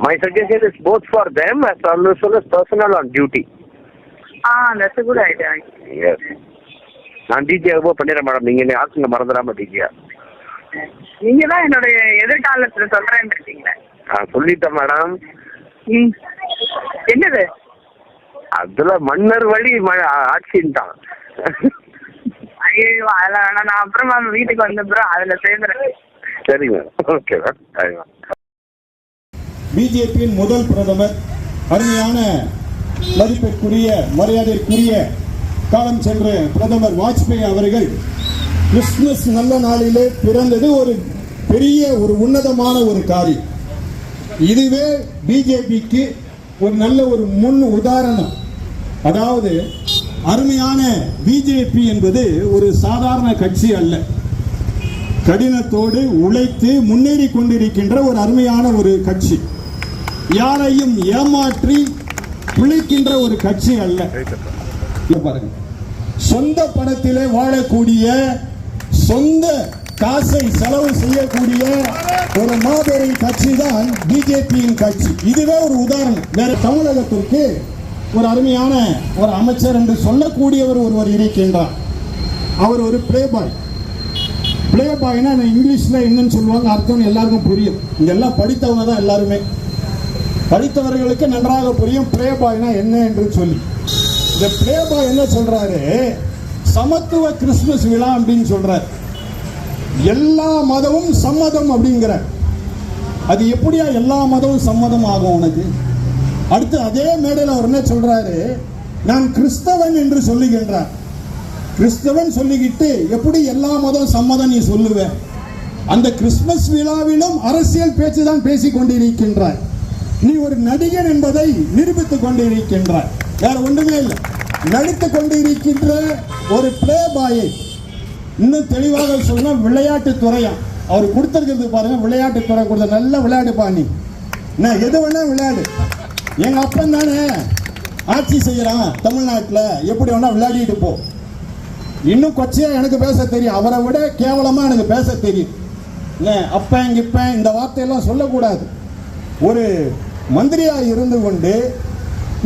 My suggestion is both for them as well as personnel on duty. That's a good idea. Yes. நான் டிஜி அனுபவம் பண்ணிடுறேன் madam. நீங்க என்ன ஆக்குங்க மறந்துடாம டிஜியா. நீங்க தான் என்னோட எதிர்காலத்துல சொல்றேன்னு இருக்கீங்க. சொல்லிட்டேன் மேடம். என்னது? அதுல மன்னர் வழி ஆட்சின்ட்டான். ஐயோ அதெல்லாம் வேணாம். நான் அப்புறமா வீட்டுக்கு வந்த அப்புறம் அதுல சேர்ந்துறேன். சரி மேடம். Okay madam. பிஜேபியின் முதல் பிரதமர், அருமையான மதிப்பிற்குரிய மரியாதைக்குரிய காலம் சென்ற பிரதமர் வாஜ்பாய் அவர்கள் கிறிஸ்துமஸ் நல்ல நாளிலே பிறந்தது ஒரு பெரிய ஒரு உன்னதமான ஒரு காரியம். இதுவே பிஜேபிக்கு ஒரு நல்ல ஒரு முன் உதாரணம். அதாவது அருமையான பிஜேபி என்பது ஒரு சாதாரண கட்சி அல்ல. கடினத்தோடு உழைத்து முன்னேறி கொண்டிருக்கின்ற ஒரு அருமையான ஒரு கட்சி. யாரையும் ஏமாற்றி பிழைக்கின்ற ஒரு கட்சி அல்ல. பாருங்க, சொந்த பணத்திலே வாழக்கூடிய, சொந்த காசை செலவு செய்யக்கூடிய ஒரு மாபெரும் கட்சி தான் பிஜேபியின் கட்சி. இதுவே ஒரு உதாரணம். வேற தமிழகத்திற்கு ஒரு அருமையான ஒரு அமைச்சர் என்று சொல்லக்கூடியவர் ஒருவர் இருக்கின்றார். அவர் ஒரு பிளே பாய். பிளே பாய்னா இங்கிலீஷ்ல என்னன்னு சொல்லுவாங்க, அர்த்தம் எல்லாருக்கும் புரியும். இங்கெல்லாம் படித்தவங்க தான் எல்லாருமே. படித்தவர்களுக்கு நன்றாக புரியும் பிளே பாய்னா என்ன என்று சொல்லி. இந்த பிளே பாய் என்ன சொல்றாரு, சமத்துவ கிறிஸ்துமஸ் விழா அப்படின்னு சொல்றாரு. எல்லா மதமும் சம்மதம் அப்படிங்கிற. அது எப்படியா எல்லா மதமும் சம்மதம் ஆகும் உனக்கு? அடுத்து அதே மேடையில் அவர் என்ன சொல்றாரு, நான் கிறிஸ்தவன் என்று சொல்லுகின்றார். கிறிஸ்தவன் சொல்லிக்கிட்டு எப்படி எல்லா மதம் சம்மதம் நீ சொல்லுவ? அந்த கிறிஸ்துமஸ் விழாவிலும் அரசியல் பேச்சு தான் பேசிக் கொண்டிருக்கின்றாய். நீ ஒரு நடிகன் என்பதை நிரூபித்துக் கொண்டிருக்கின்றாய். வேற ஒன்றுமே இல்லை. நடித்துக் கொண்டிருக்கின்ற ஒரு பிளே பாயை இன்னும் தெளிவாக சொன்னா விளையாட்டு துறையா அவர் கொடுத்திருக்கிறது பாருங்க. விளையாட்டு துறை கொடுத்த நல்ல விளையாடு பாணி, நான் எது வேணா விளையாடு. எங்க அப்பன் தானே ஆட்சி செய்யறான் தமிழ்நாட்டில், எப்படி வேணா விளையாடிட்டு போ. இன்னும் கொச்சையா எனக்கு பேச தெரியும், அவரை விட கேவலமா எனக்கு பேச தெரியும். அப்பன் கிப்பன் இந்த வார்த்தையெல்லாம் சொல்லக்கூடாது. ஒரு மந்திரியா இருந்து கொண்டு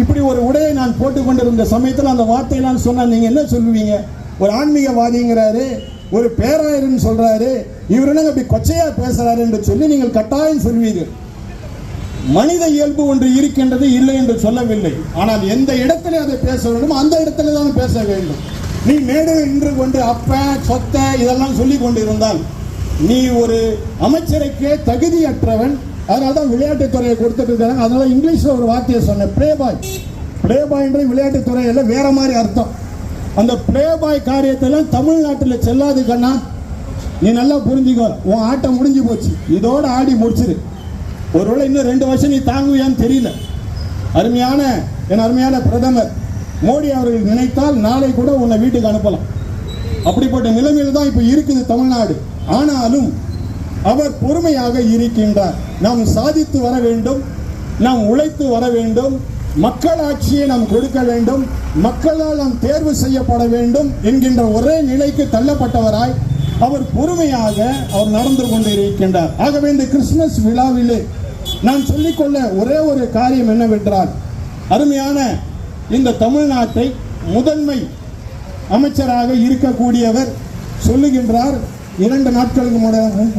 இப்படி ஒரு உடையை நான் போட்டுக்கொண்டிருந்த சமயத்தில் அந்த வார்த்தையெல்லாம் சொன்னா நீங்க என்ன சொல்லுவீங்க? ஒரு ஆன்மீகவாதிங்கிறாரு, ஒரு பேராயர்னு சொல்றாரு, இவர் என்ன இப்படி கொச்சையா பேசுறாரு என்று சொல்லி நீங்கள் கட்டாயம் சொல்வீர்கள். மனித இயல்பு ஒன்று இருக்கின்றது, இல்லை என்று சொல்லவில்லை. ஆனால் எந்த இடத்துல அதை பேச வேண்டும் அந்த இடத்துல தான் பேச வேண்டும். நீ மேடை நின்று கொண்டு அப்ப சொத்த இதெல்லாம் சொல்லி கொண்டிருந்தால் நீ ஒரு அமைச்சருக்கே தகுதியற்றவன். அதனால தான் விளையாட்டுத்துறையை கொடுத்துட்டு இருக்காங்க. அதனால இங்கிலீஷ்ல ஒரு வார்த்தையை சொன்னேன், பிளே பாய். பிளே பாய்ன்ற விளையாட்டுத்துறையில வேற மாதிரி அர்த்தம். அந்த பிளே பாய் காரியத்தெல்லாம் தமிழ்நாட்டில் செல்லாது கண்ணா. நீ நல்லா புரிஞ்சுக்கோ, உன் ஆட்டம் முடிஞ்சு போச்சு, இதோட ஆடி முடிச்சிரு. ஒருவேளை இன்னும் 2 வருஷம் நீ தாங்குவியான்னு தெரியல. என் அருமையான பிரதமர் மோடி அவர்கள் நினைத்தால் நாளை கூட உன்னை வீட்டுக்கு அனுப்பலாம். அப்படிப்பட்ட நிலைமையில் தான் இப்ப இருக்குது தமிழ்நாடு. ஆனாலும் அவர் பொறுமையாக இருக்கின்றார். நாம் சாதித்து வர வேண்டும், நாம் உழைத்து வர வேண்டும், மக்களாட்சியை நாம் கொடுக்க வேண்டும், மக்களால் நாம் தேர்வு செய்யப்பட வேண்டும் என்கின்ற ஒரே நிலைக்கு தள்ளப்பட்டவராய் அவர் பொறுமையாக அவர் நடந்து கொண்டிருக்கின்றார். ஆகவே இந்த கிறிஸ்துமஸ் விழாவிலே நான் சொல்லிக்கொள்ள ஒரே ஒரு காரியம் என்னவென்றால், அருமையான இந்த தமிழ்நாட்டை முதன்மை அமைச்சராக இருக்கக்கூடியவர் சொல்லுகின்றார், 2 நாட்களுக்கு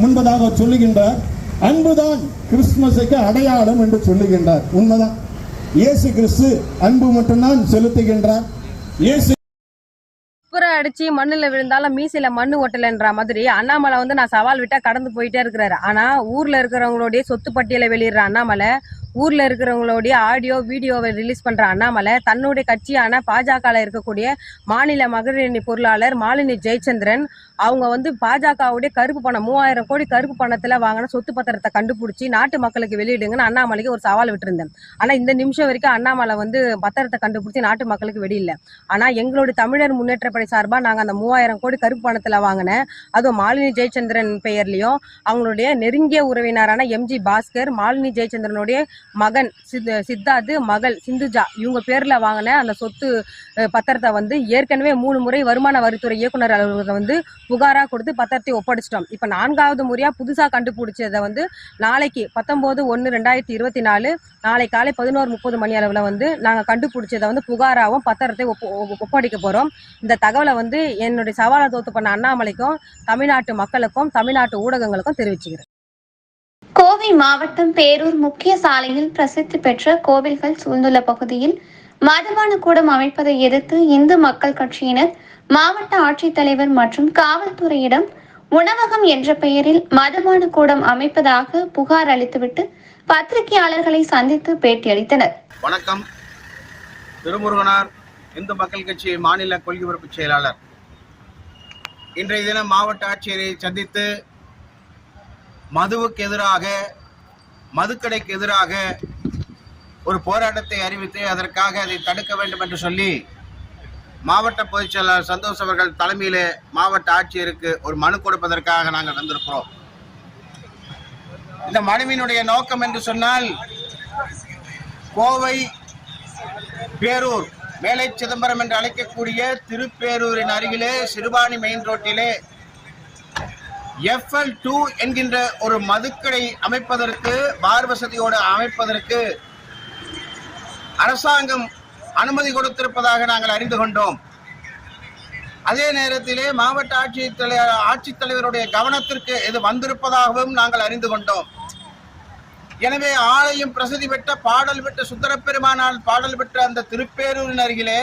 முன்பதாக சொல்லுகின்றார், அன்புதான் கிறிஸ்துமஸுக்கு அடையாளம் என்று சொல்லுகின்றார். உண்மைதான். இயேசு கிறிஸ்து அன்பு மட்டும்தான் செலுத்துகின்றார். இயேசு அடிச்சு மண்ணுல விழுந்தாலும் மீசையில மண்ணு ஒட்டலன்ற மாதிரி அண்ணாமலை நான் சவால் விட்டா கடந்து போயிட்டே இருக்கிறாரு. ஆனா ஊர்ல இருக்கிறவங்களுடைய சொத்து பட்டியலை வெளியிடுற அண்ணாமலை, ஊர்ல இருக்கிறவங்களுடைய ஆடியோ வீடியோவை ரிலீஸ் பண்ற அண்ணாமலை, தன்னுடைய கட்சியான பாஜக இருக்கக்கூடிய மாநில மகளிரணி பொருளாளர் மாலினி ஜெயச்சந்திரன் அவங்க பாஜகவுடைய கருப்பு பணம் 3000 கோடி கருப்பு பணத்துல வாங்கின சொத்து பத்திரத்தை கண்டுபிடிச்சி நாட்டு மக்களுக்கு வெளியிடுங்கன்னு அண்ணாமலைக்கு ஒரு சவால் விட்டுருந்தேன். ஆனா இந்த நிமிஷம் வரைக்கும் அண்ணாமலை பத்திரத்தை கண்டுபிடிச்சி நாட்டு மக்களுக்கு வெளியில. ஆனா எங்களுடைய தமிழர் முன்னேற்றப்படை சார்பா நாங்க அந்த 3000 கோடி கருப்பு பணத்துல வாங்கின, அதுவும் மாலினி ஜெயச்சந்திரன் பெயர்லயும் அவங்களுடைய நெருங்கிய உறவினரான எம்ஜி பாஸ்கர், மாலினி ஜெயச்சந்திரனுடைய மகன் சித்தார்த், மகள் சிந்துஜா இவங்க பேர்ல வாங்கின அந்த சொத்து பத்திரத்தை ஏற்கனவே 3 முறை வருமான வரித்துறை இயக்குனர் அலுவலகத்தை புகாரா கொடுத்து பத்திரத்தை ஒப்படைச்சிட்டோம். இப்ப 4வது முறையா புதுசா கண்டுபிடிச்சதை நாளைக்கு 19/1/2024 நாளை காலை 11:30 மணி அளவுல நாங்க கண்டுபிடிச்சதை புகாராவும் பத்திரத்தை ஒப்படைக்க போறோம். இந்த தகவலை என்னுடைய சவாலை தோத்து பண்ண அண்ணாமலைக்கும் தமிழ்நாட்டு மக்களுக்கும் தமிழ்நாட்டு ஊடகங்களுக்கும் தெரிவிச்சுக்கிறேன். கோவை மாவட்டம் பேரூர் முக்கிய சாலையில் பிரசித்தி பெற்ற கோவில்கள் சூழ்ந்துள்ள பகுதியில் மதுபான கூடம் அமைப்பதை எதிர்த்து இந்து மக்கள் கட்சியினர் மாவட்ட ஆட்சித்தலைவர் மற்றும் காவல்துறையிடம் உணவகம் என்ற பெயரில் மதுபான கூடம் அமைப்பதாக புகார் அளித்துவிட்டு பத்திரிகையாளர்களை சந்தித்து பேட்டியளித்தனர். வணக்கம். திருமுருகனார் இந்து மக்கள் கட்சி மாநில கொள்கை பொறுப்பு செயலாளர். இன்றைய தினம் மாவட்ட ஆட்சியரை சந்தித்து மதுவுக்கு எதிராக, மதுக்கடைக்கு எதிராக ஒரு போராட்டத்தை அறிவித்து அதற்காக அதை தடுக்க வேண்டும் என்று சொல்லி மாவட்ட பொதுச் செயலாளர் சந்தோஷ் அவர்கள் தலைமையிலே மாவட்ட ஆட்சியருக்கு ஒரு மனு கொடுப்பதற்காக நாங்கள் வந்திருக்கிறோம். இந்த மனுவினுடைய நோக்கம் என்று சொன்னால், கோவை பேரூர் மேலை சிதம்பரம் என்று அழைக்கக்கூடிய திருப்பேரூரின் அருகிலே சிறுபாணி மெயின் ரோட்டிலே FL2 என்கின்ற ஒரு மதுக்கடை அமைப்பதற்கு, பார் வசதியோடு அமைப்பதற்கு அரசாங்கம் அனுமதி கொடுத்திருப்பதாக நாங்கள் அறிந்து கொண்டோம். அதே நேரத்திலே மாவட்ட ஆட்சித்தலைவருடைய கவனத்திற்கு இது வந்திருப்பதாகவும் நாங்கள் அறிந்து கொண்டோம். எனவே ஆலயம் பிரசித்தி பெற்ற பாடல் பெற்ற சுந்தரப்பெருமானால் பாடல் பெற்ற அந்த திருப்பேரூரின் அருகிலே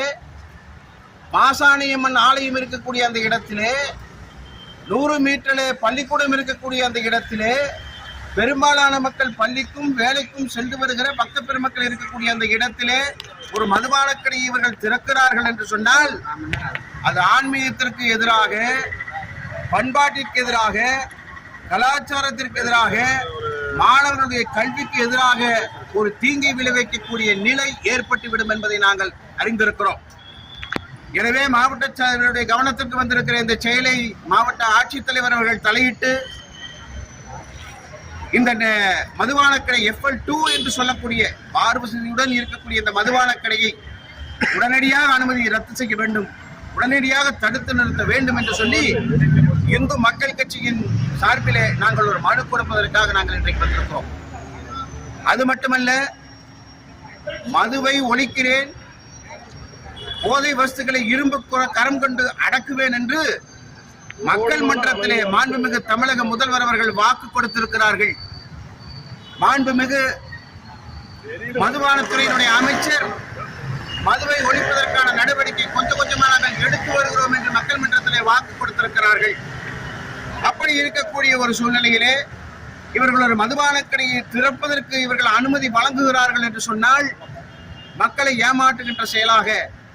மாசாணியம்மன் ஆலயம் இருக்கக்கூடிய அந்த இடத்திலே 100 மீட்டரிலே பள்ளிக்கூடம் இருக்கக்கூடிய அந்த இடத்திலே பெரும்பாலான மக்கள் பள்ளிக்கும் வேலைக்கும் சென்று வருகிற பக்த பெருமக்கள் இருக்கக்கூடிய அந்த இடத்திலே ஒரு மதுபானக்கடை இவர்கள் திறக்கிறார்கள் என்று சொன்னால், அது ஆன்மீகத்திற்கு எதிராக, பண்பாட்டிற்கு எதிராக, கலாச்சாரத்திற்கு எதிராக, மாணவர்களுடைய கல்விக்கு எதிராக ஒரு தீங்கை விளைவிக்கக்கூடிய நிலை ஏற்பட்டுவிடும் என்பதை நாங்கள் அறிந்திருக்கிறோம். எனவே மாவட்ட செயலருடைய கவனத்திற்கு வந்திருக்கிற இந்த செயலை மாவட்ட ஆட்சித்தலைவர் அவர்கள் தலையிட்டு இந்த மதுபான கடை FL2 என்று சொல்லக்கூடிய பார் வசதியுடன் இருக்கக்கூடிய இந்த மதுபான கடையை உடனடியாக அனுமதி ரத்து செய்ய வேண்டும், உடனடியாக தடுத்து நிறுத்த வேண்டும் என்று சொல்லி இந்து மக்கள் கட்சியின் சார்பிலே நாங்கள் ஒரு மனு கொடுப்பதற்காக நாங்கள் இன்றைக்கு வந்திருக்கிறோம். அது மட்டுமல்ல, மதுவை ஒழிக்கிறேன், போதை வஸ்துக்களை இரும்பு கரம் கொண்டு அடக்குவேன் என்று மக்கள் மன்றத்திலே மாண்புமிகு தமிழக முதல்வர் அவர்கள் வாக்கு கொடுத்திருக்கிறார்கள். மாண்புமிகு மதுபானத்துறையினுடைய அமைச்சர் மதுவை ஒழிப்பதற்கான நடவடிக்கை கொஞ்சம் கொஞ்சமாக நாங்கள் எடுத்து வருகிறோம் என்று மக்கள் மன்றத்திலே வாக்கு கொடுத்திருக்கிறார்கள். அப்படி இருக்கக்கூடிய ஒரு சூழ்நிலையிலே இவர்கள் ஒரு மதுபான கடையை திறப்பதற்கு இவர்கள் அனுமதி வழங்குகிறார்கள் என்று சொன்னால், மக்களை ஏமாற்றுகின்ற செயலாக,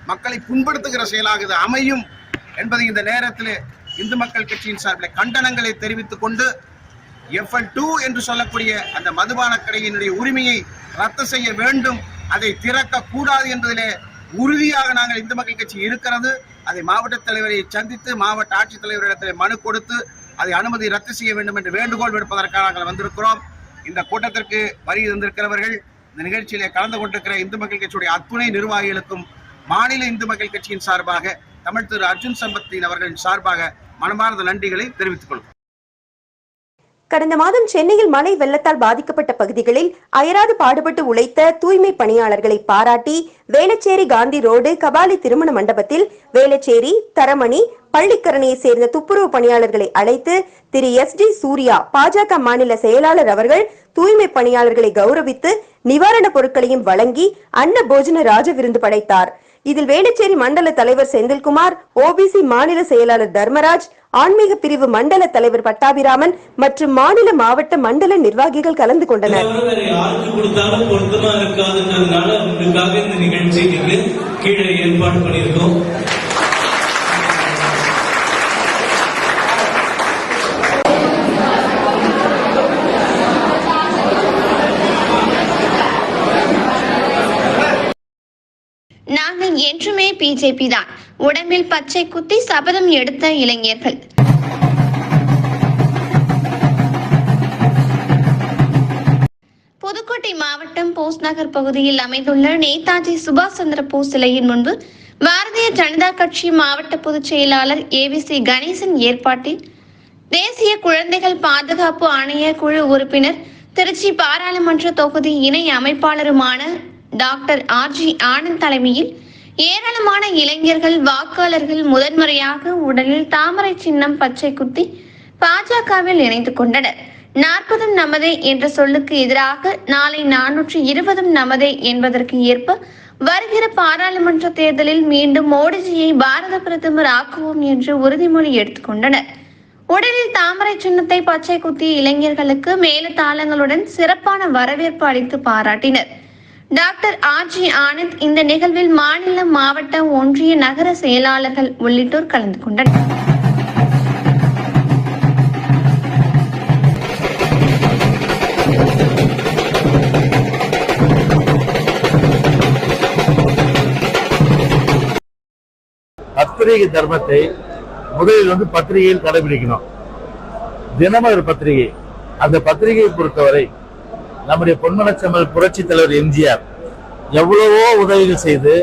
மக்களை புண்படுத்துகிற செயலாக இது அமையும் என்பதை இந்த நேரத்தில் இந்து மக்கள் கட்சியின் சார்பில் கண்டனங்களை தெரிவித்துக் கொண்டு, FL2 என்று சொல்லக்கூடிய அந்த மதுபான கடையினுடைய உரிமையை ரத்து செய்ய வேண்டும், அதை திறக்க கூடாது என்பதிலே உறுதியாக நாங்கள் இந்து மக்கள் கட்சி இருக்கிறது. அதை மாவட்ட தலைவரை சந்தித்து மாவட்ட ஆட்சித்தலைவரிடத்தில் மனு கொடுத்து அதை அனுமதி ரத்து செய்ய வேண்டும் என்று வேண்டுகோள் விடுப்பதற்காக நாங்கள் வந்திருக்கிறோம். இந்த கூட்டத்திற்கு வருகை தந்திருக்கிறவர்கள், இந்த நிகழ்ச்சியிலே கலந்து கொண்டிருக்கிற இந்து மக்கள் கட்சியுடைய அத்துணை நிர்வாகிகளுக்கும் மாநில இந்து மக்கள் கட்சியின் சார்பாக தமிழ் திரு அர்ஜுன் சம்பத்தின் அவர்களின் சார்பாக மனமார்ந்த நன்றிகளை தெரிவித்துக் கொள்கிறோம். கடந்த மாதம் சென்னையில் மழை வெள்ளத்தால் பாதிக்கப்பட்ட பகுதிகளில் அயராது பாடுபட்டு உழைத்த தூய்மை பணியாளர்களை பாராட்டி வேளச்சேரி காந்தி ரோடு கபாலி திருமண மண்டபத்தில் வேளச்சேரி, தரமணி, பள்ளிக்கரணையை சேர்ந்த துப்புரவு பணியாளர்களை அழைத்து திரு SD சூர்யா பாஜக மாநில செயலாளர் அவர்கள் தூய்மை பணியாளர்களை கௌரவித்து நிவாரணப் பொருட்களையும் வழங்கி அன்ன போஜன ராஜ விருந்து படைத்தார். இதில் வேளச்சேரி மண்டல தலைவர் செந்தில்குமார், OBC மாநில செயலாளர் தர்மராஜ், ஆன்மீக பிரிவு மண்டல தலைவர் பட்டாபிராமன் மற்றும் மாநில மாவட்ட மண்டல நிர்வாகிகள் கலந்து கொண்டனர். நாங்கள் என்றுமே BJP தான், உடம்பில் பச்சை குத்தி சபதம் எடுத்த இளைஞர்கள். புதுக்கோட்டை மாவட்டம் போஸ் நகர் பகுதியில் அமைந்துள்ள நேதாஜி சுபாஷ் சந்திர போஸ் சிலையின் முன்பு பாரதிய ஜனதா கட்சி மாவட்ட பொதுச் செயலாளர் ABC கணேசன் ஏற்பாட்டில் தேசிய குழந்தைகள் பாதுகாப்பு ஆணைய குழு உறுப்பினர், திருச்சி பாராளுமன்ற தொகுதி இணை அமைப்பாளருமான டாக்டர் RG ஆனந்த் தலைமையில் ஏராளமான இளைஞர்கள், வாக்காளர்கள் முதன்முறையாக உடலில் தாமரை சின்னம் பச்சை குத்தி பாஜகவில் இணைந்து கொண்டனர். 40 நமதே என்ற சொல்லுக்கு எதிராக நாளை 420 நமதே என்பதற்கு ஏற்ப வருகிற பாராளுமன்ற தேர்தலில் மீண்டும் மோடிஜியை பாரத பிரதமர் ஆக்குவோம் என்று உறுதிமொழி எடுத்துக்கொண்டனர். உடலில் தாமரை சின்னத்தை பச்சை குத்திய இளைஞர்களுக்கு மேலதாளங்களுடன் சிறப்பான வரவேற்பு அளித்து பாராட்டினர். டாக்டர் RG ஆனந்த் இந்த நிகழ்வில் மாநில, மாவட்ட, ஒன்றிய, நகர செயலாளர்கள் உள்ளிட்டோர் கலந்து கொண்டனர். பத்திரிகை தர்மத்தை முதலில் பத்திரிகையில் கடைபிடிக்கணும். தினமலர் பத்திரிகை, அந்த பத்திரிகையை பொறுத்தவரை நம்முடைய பொன்மனச்செம்மல் புரட்சி தலைவர் எம்ஜிஆர் எவ்வளவோ உதவிகள் செய்து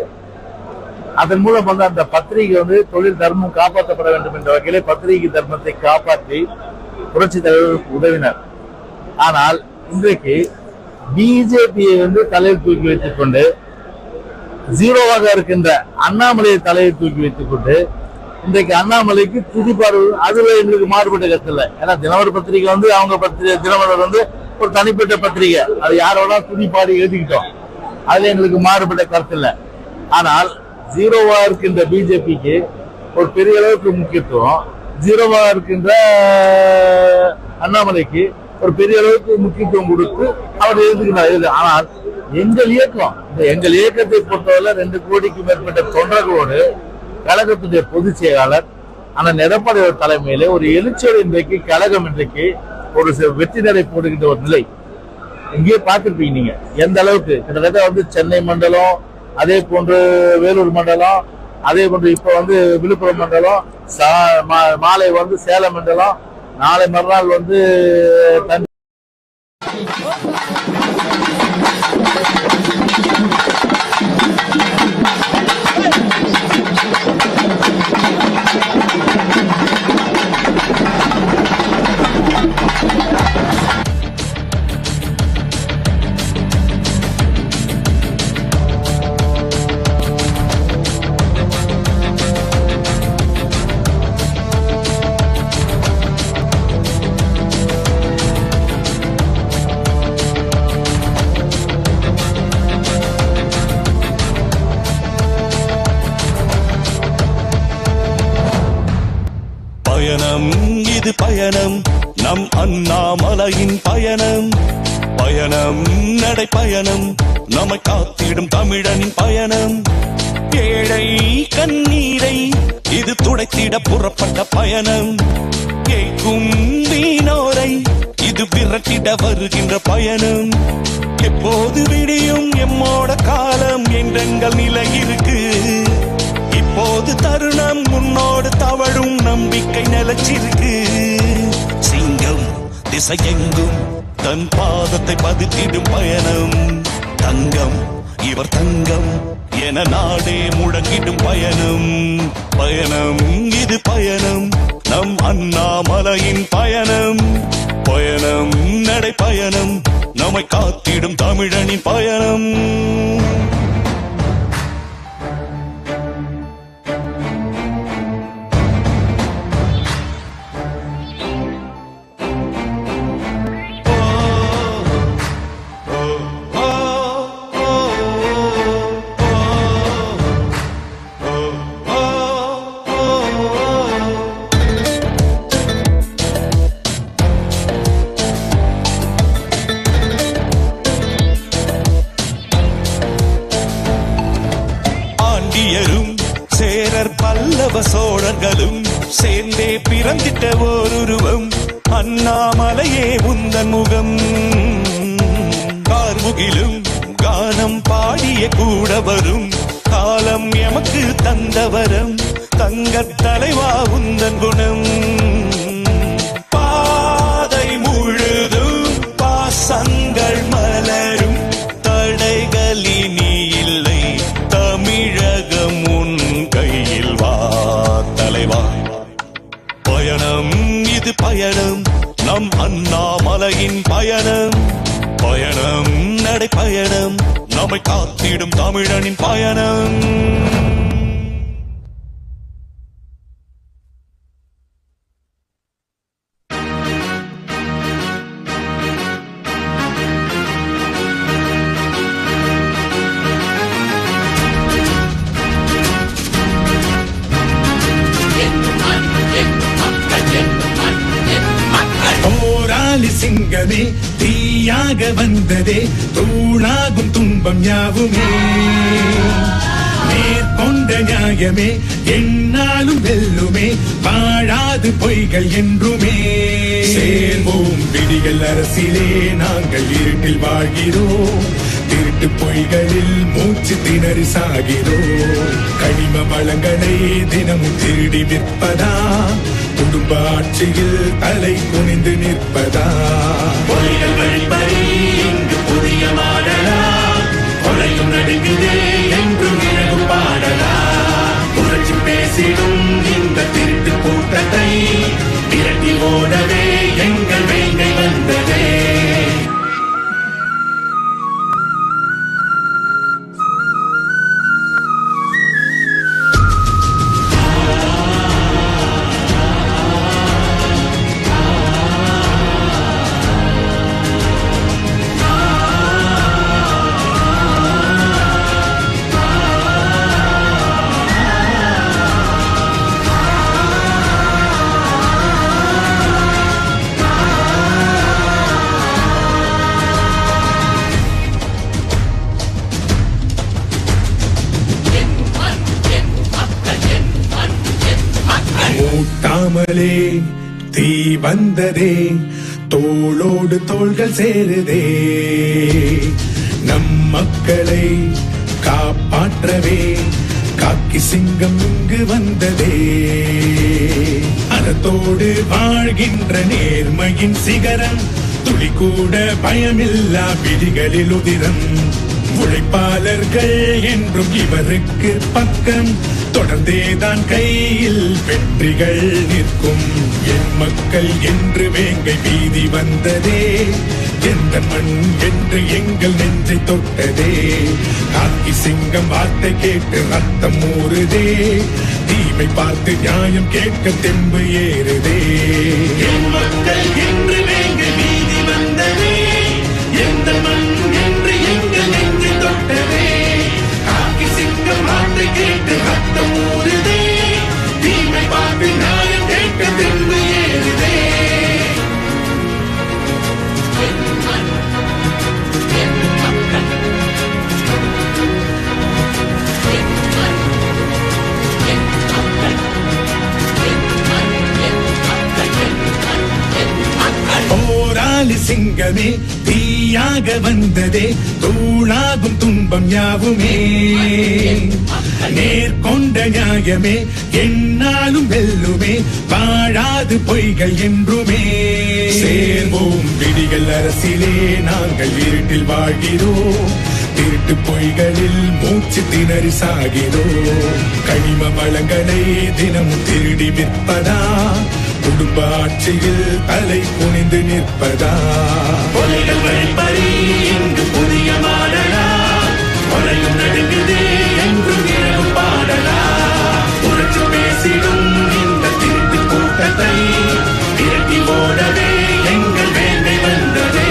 அதன் மூலம் அந்த பத்திரிகை தொழில் தர்மம் காப்பாற்றப்பட வேண்டும் என்ற வகையிலே பத்திரிகை தர்மத்தை காப்பாற்றி புரட்சி தலைவர் உதவினர். ஆனால் இன்றைக்கு பிஜேபியை தலையில் தூக்கி வைத்துக் கொண்டு ஜீரோவாக இருக்கின்ற அண்ணாமலையை தலையை தூக்கி வைத்துக் கொண்டு இன்றைக்கு அண்ணாமலைக்கு துதிப்பாடு, அதுல எங்களுக்கு மாறுபட்ட கருத்து இல்லை. ஏன்னா தினமலர் பத்திரிகை அவங்க பத்திரிகை தினமலர் ஒரு தனிப்பட்ட பத்திரிகை, அது யாரோட துதிப்பாடு எழுதிக்கிட்டோம், அதுல எங்களுக்கு மாறுபட்ட கருத்து இல்லை. ஆனால் ஜீரோவா இருக்கின்ற பிஜேபிக்கு ஒரு பெரிய அளவுக்கு முக்கியத்துவம், ஜீரோவா இருக்கின்ற அண்ணாமலைக்கு ஒரு பெரிய அளவுக்கு முக்கியத்துவம் கொடுத்து அவர் எழுதுகிறார். ஆனால் எங்கள் இயக்கத்தை பொறுத்தவரை 2 கோடிக்கு மேற்பட்ட தொண்டர்களோடு கழகத்துடைய பொதுச் செயலாளர் அண்ணன் எடப்பாடி தலைமையிலே ஒரு எழுச்சியோடு இன்றைக்கு கழகம் இன்றைக்கு ஒரு வெற்றி நடை போடுகின்ற ஒரு நிலை இங்கே பார்த்திருப்பீங்க. நீங்க எந்த அளவுக்கு கிட்டத்தட்ட சென்னை மண்டலம், அதே போன்று வேலூர் மண்டலம், அதே போன்று இப்ப விழுப்புரம் மண்டலம், மாலை சேலம் மண்டலம், நாளை மறுநாள் இது பயணம், நம் அண்ணாமலையின் பயணம், பயணம் நடை பயணம், நம்மை காத்திடும் தமிழனின் பயணம், ஏழை கண்ணீரை இது துடைத்திட புறப்பட்ட பயணம், கேட்கும் வீணோரை இது விரட்டிட வருகின்ற பயணம், எப்போது விடியும் எம்மோட காலம் என்றெங்கள் நிலை இருக்கு, இப்போது தருணம் முன்னோடு தவழும் நம்பிக்கை நிலச்சிருக்கு, சிங்கம் திசையெங்கும் தன் பாதத்தை பதித்திடும் பயணம், தங்கம் இவர் தங்கம் என நாடே முழங்கிடும் பயணம், பயணம் இது பயணம், நம் அண்ணாமலையின் பயணம், பயணம் நடை பயணம், நம்மை காத்திடும் தமிழனின் பயணம். சேரர் பல்லவ சோழர்களும் சேர்ந்தே பிறந்திட்ட ஓருருவம், அண்ணாமலையே உந்தன் முகம், கார்முகிலும் கானம் பாடிய கூட வரும் காலம் எமக்கு தந்தவரம், தங்கத் தலைவா உந்தன் குணம், பாதை முழுதும் பாசங்கள் மலரும் தடைகளினி இல்லை, தமிழகம் உன் கையில் வா தலைவா, பயணம் இது பயணம், நம் அண்ணாமலையின் பயணம், பயணம் நடை பயணம், நம்மை காத்திடும் தமிழனின் பயணம். சிங்கமே தீயாக வந்ததே, தூளாகும் துன்பம் யாவுமே, மேற்கொண்ட நியாயமே என்னாலும் வெல்லுமே, வாழாது பொய்கள் என்றுமே, சேர்வோம் விடிகள் அரசிலே நாங்கள் இருட்டில் வாழ்கிறோம், திருட்டு பொய்களில் மூச்சு திணறி சாகிறோம். கனிம வளங்களை தினமும் திருடி விற்பதா, குடும்ப ஆட்சியில் தலை குனிந்து நிற்பதா? பொய்கள் வழிப்பறி இங்கு புதிய மாடலா, கொலையும் நடுங்குதே என்றும் இரவு பாடலா. புரட்சி பேசிடும் இந்த திருட்டு கூட்டத்தை விரட்டி ஓடவே எங்கள் வேங்கை வந்ததே. மூட்டாமலே தீ வந்ததே, தோளோடு தோள்கள் சேருதே. நம் மக்களை காப்பாற்றவே காக்கி சிங்கம் இங்கு வந்ததே. அறத்தோடு வாழ்கின்ற நேர்மையின் சிகரம், துளி கூட பயமில்லா விதிகளில் உதிரம். உழைப்பாளர்கள் என்றும் இவருக்கு பக்கம், தொடர்ந்தேதான் கையில் வெற்றிகள் நிற்கும். என் மக்கள் என்று வேங்கை வீதி வந்ததே, எந்த மண் என்று எங்கள் நெஞ்சை தொட்டதே. காக்கி சிங்கம் வார்த்தை கேட்டு ரத்தம் ஊறுதே, தீமை பார்த்து நியாயம் கேட்க தெம்பு ஏறுதே. என் மக்கள் என்று வேங்கை வீதி வந்ததே, எந்த மண் என்று எங்கள் நெஞ்சை தொட்டதே. காக்கி சிங்கம் வார்த்தை கேட்டு ரத்தம் ஊறுதே, தீமை பார்த்து நியாயம் கேட்க தெம்பு ஏறுதே. போராளி சிங்கமே தீயாக வந்ததே, தூளாகும் துன்பம் யாவுமே. நேர்கொண்ட நியாயமே என்னாலும் வெல்லுமே, வாழாது பொய்கள் என்றுமே. சேர்வோம் விடிகள் அரசிலே நாங்கள் இருட்டில் வாழ்கிறோம், திருட்டு பொய்களில் மூச்சு திணறி சாகிறோம். கனிம வளங்களை தினமும் திருடி விற்பதா, குடும்ப ஆட்சியில் தலை குனிந்து நிற்பதா? பொய்கள் வழிப்பறி இங்கு புதிய மாடலா, கொலையும் நடுங்குதே என்றும் இரவு பாடலா. புரட்சி பேசிடும் இந்த திருட்டு கூட்டத்தை விரட்டி ஓடவே எங்கள் வேங்கை வந்ததே.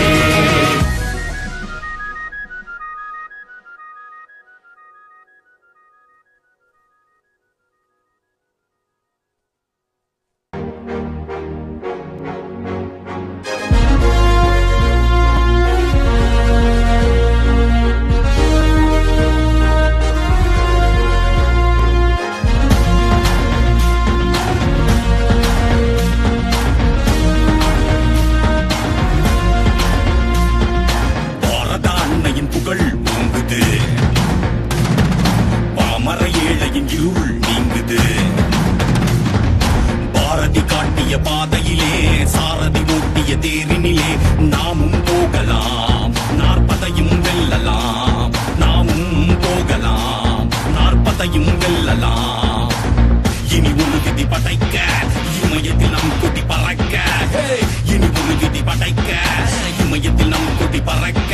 பாதையிலே சாரதி ஓட்டிய தேரினிலே நாமும் போகலாம், 40ஐயும் வெல்லலாம். நாமும் போகலாம், 40ஐயும் வெல்லலாம். இனி ஒரு விதி படைக்க இமயத்தில் நம் கொடி பறக்க. இனி ஒரு விதி படைக்க இமயத்தில் நம் கொடி பறக்க.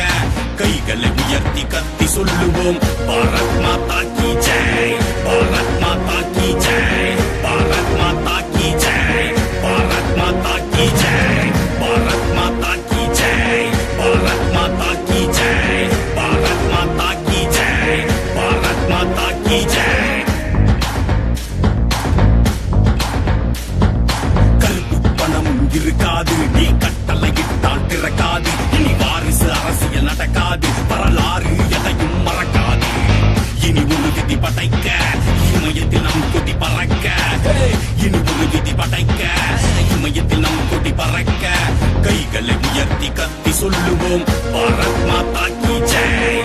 கைகளை உயர்த்தி கத்தி சொல்லுவோம், பாரத் மாதா கி ஜெய், பாரத் மாதா கி ஜெய், பாரத் மாதா கி ஜெய், பாரத் மாதா கி ஜெய், பாரத் மாதா கி ஜெய், பாரத் மாதா கி ஜெய், பாரத் மாதா கி ஜெய், பாரத் மாதா கி ஜெய். கருப்பு பணம் இருக்காது, நீ கட்டளை இட்டால் திறக்காது. இனி வாரிசு அரசியல் நடக்காது, வரலாறு எதையும் மறக்காது. இனி ஒரு விதி படைக்க இமயத்தில் நம் கொடி பறக்க. இனி ஒரு விதி படைக்க இமயத்தில் நம் கொடி பறக்க. கைகளை உயர்த்தி கத்தி சொல்லுவோம், பாரத் மாதா கி ஜெய்,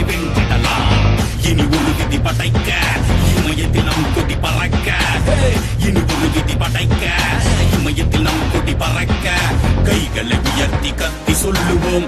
வென்றிடலாம். இனி ஒரு விதி படைக்க இமயத்தில் நம் கொடி பறக்க. இனி ஒரு விதி படைக்க இமயத்தில் நம் கொடி பறக்க. கைகளை உயர்த்தி கத்தி சொல்லுவோம்.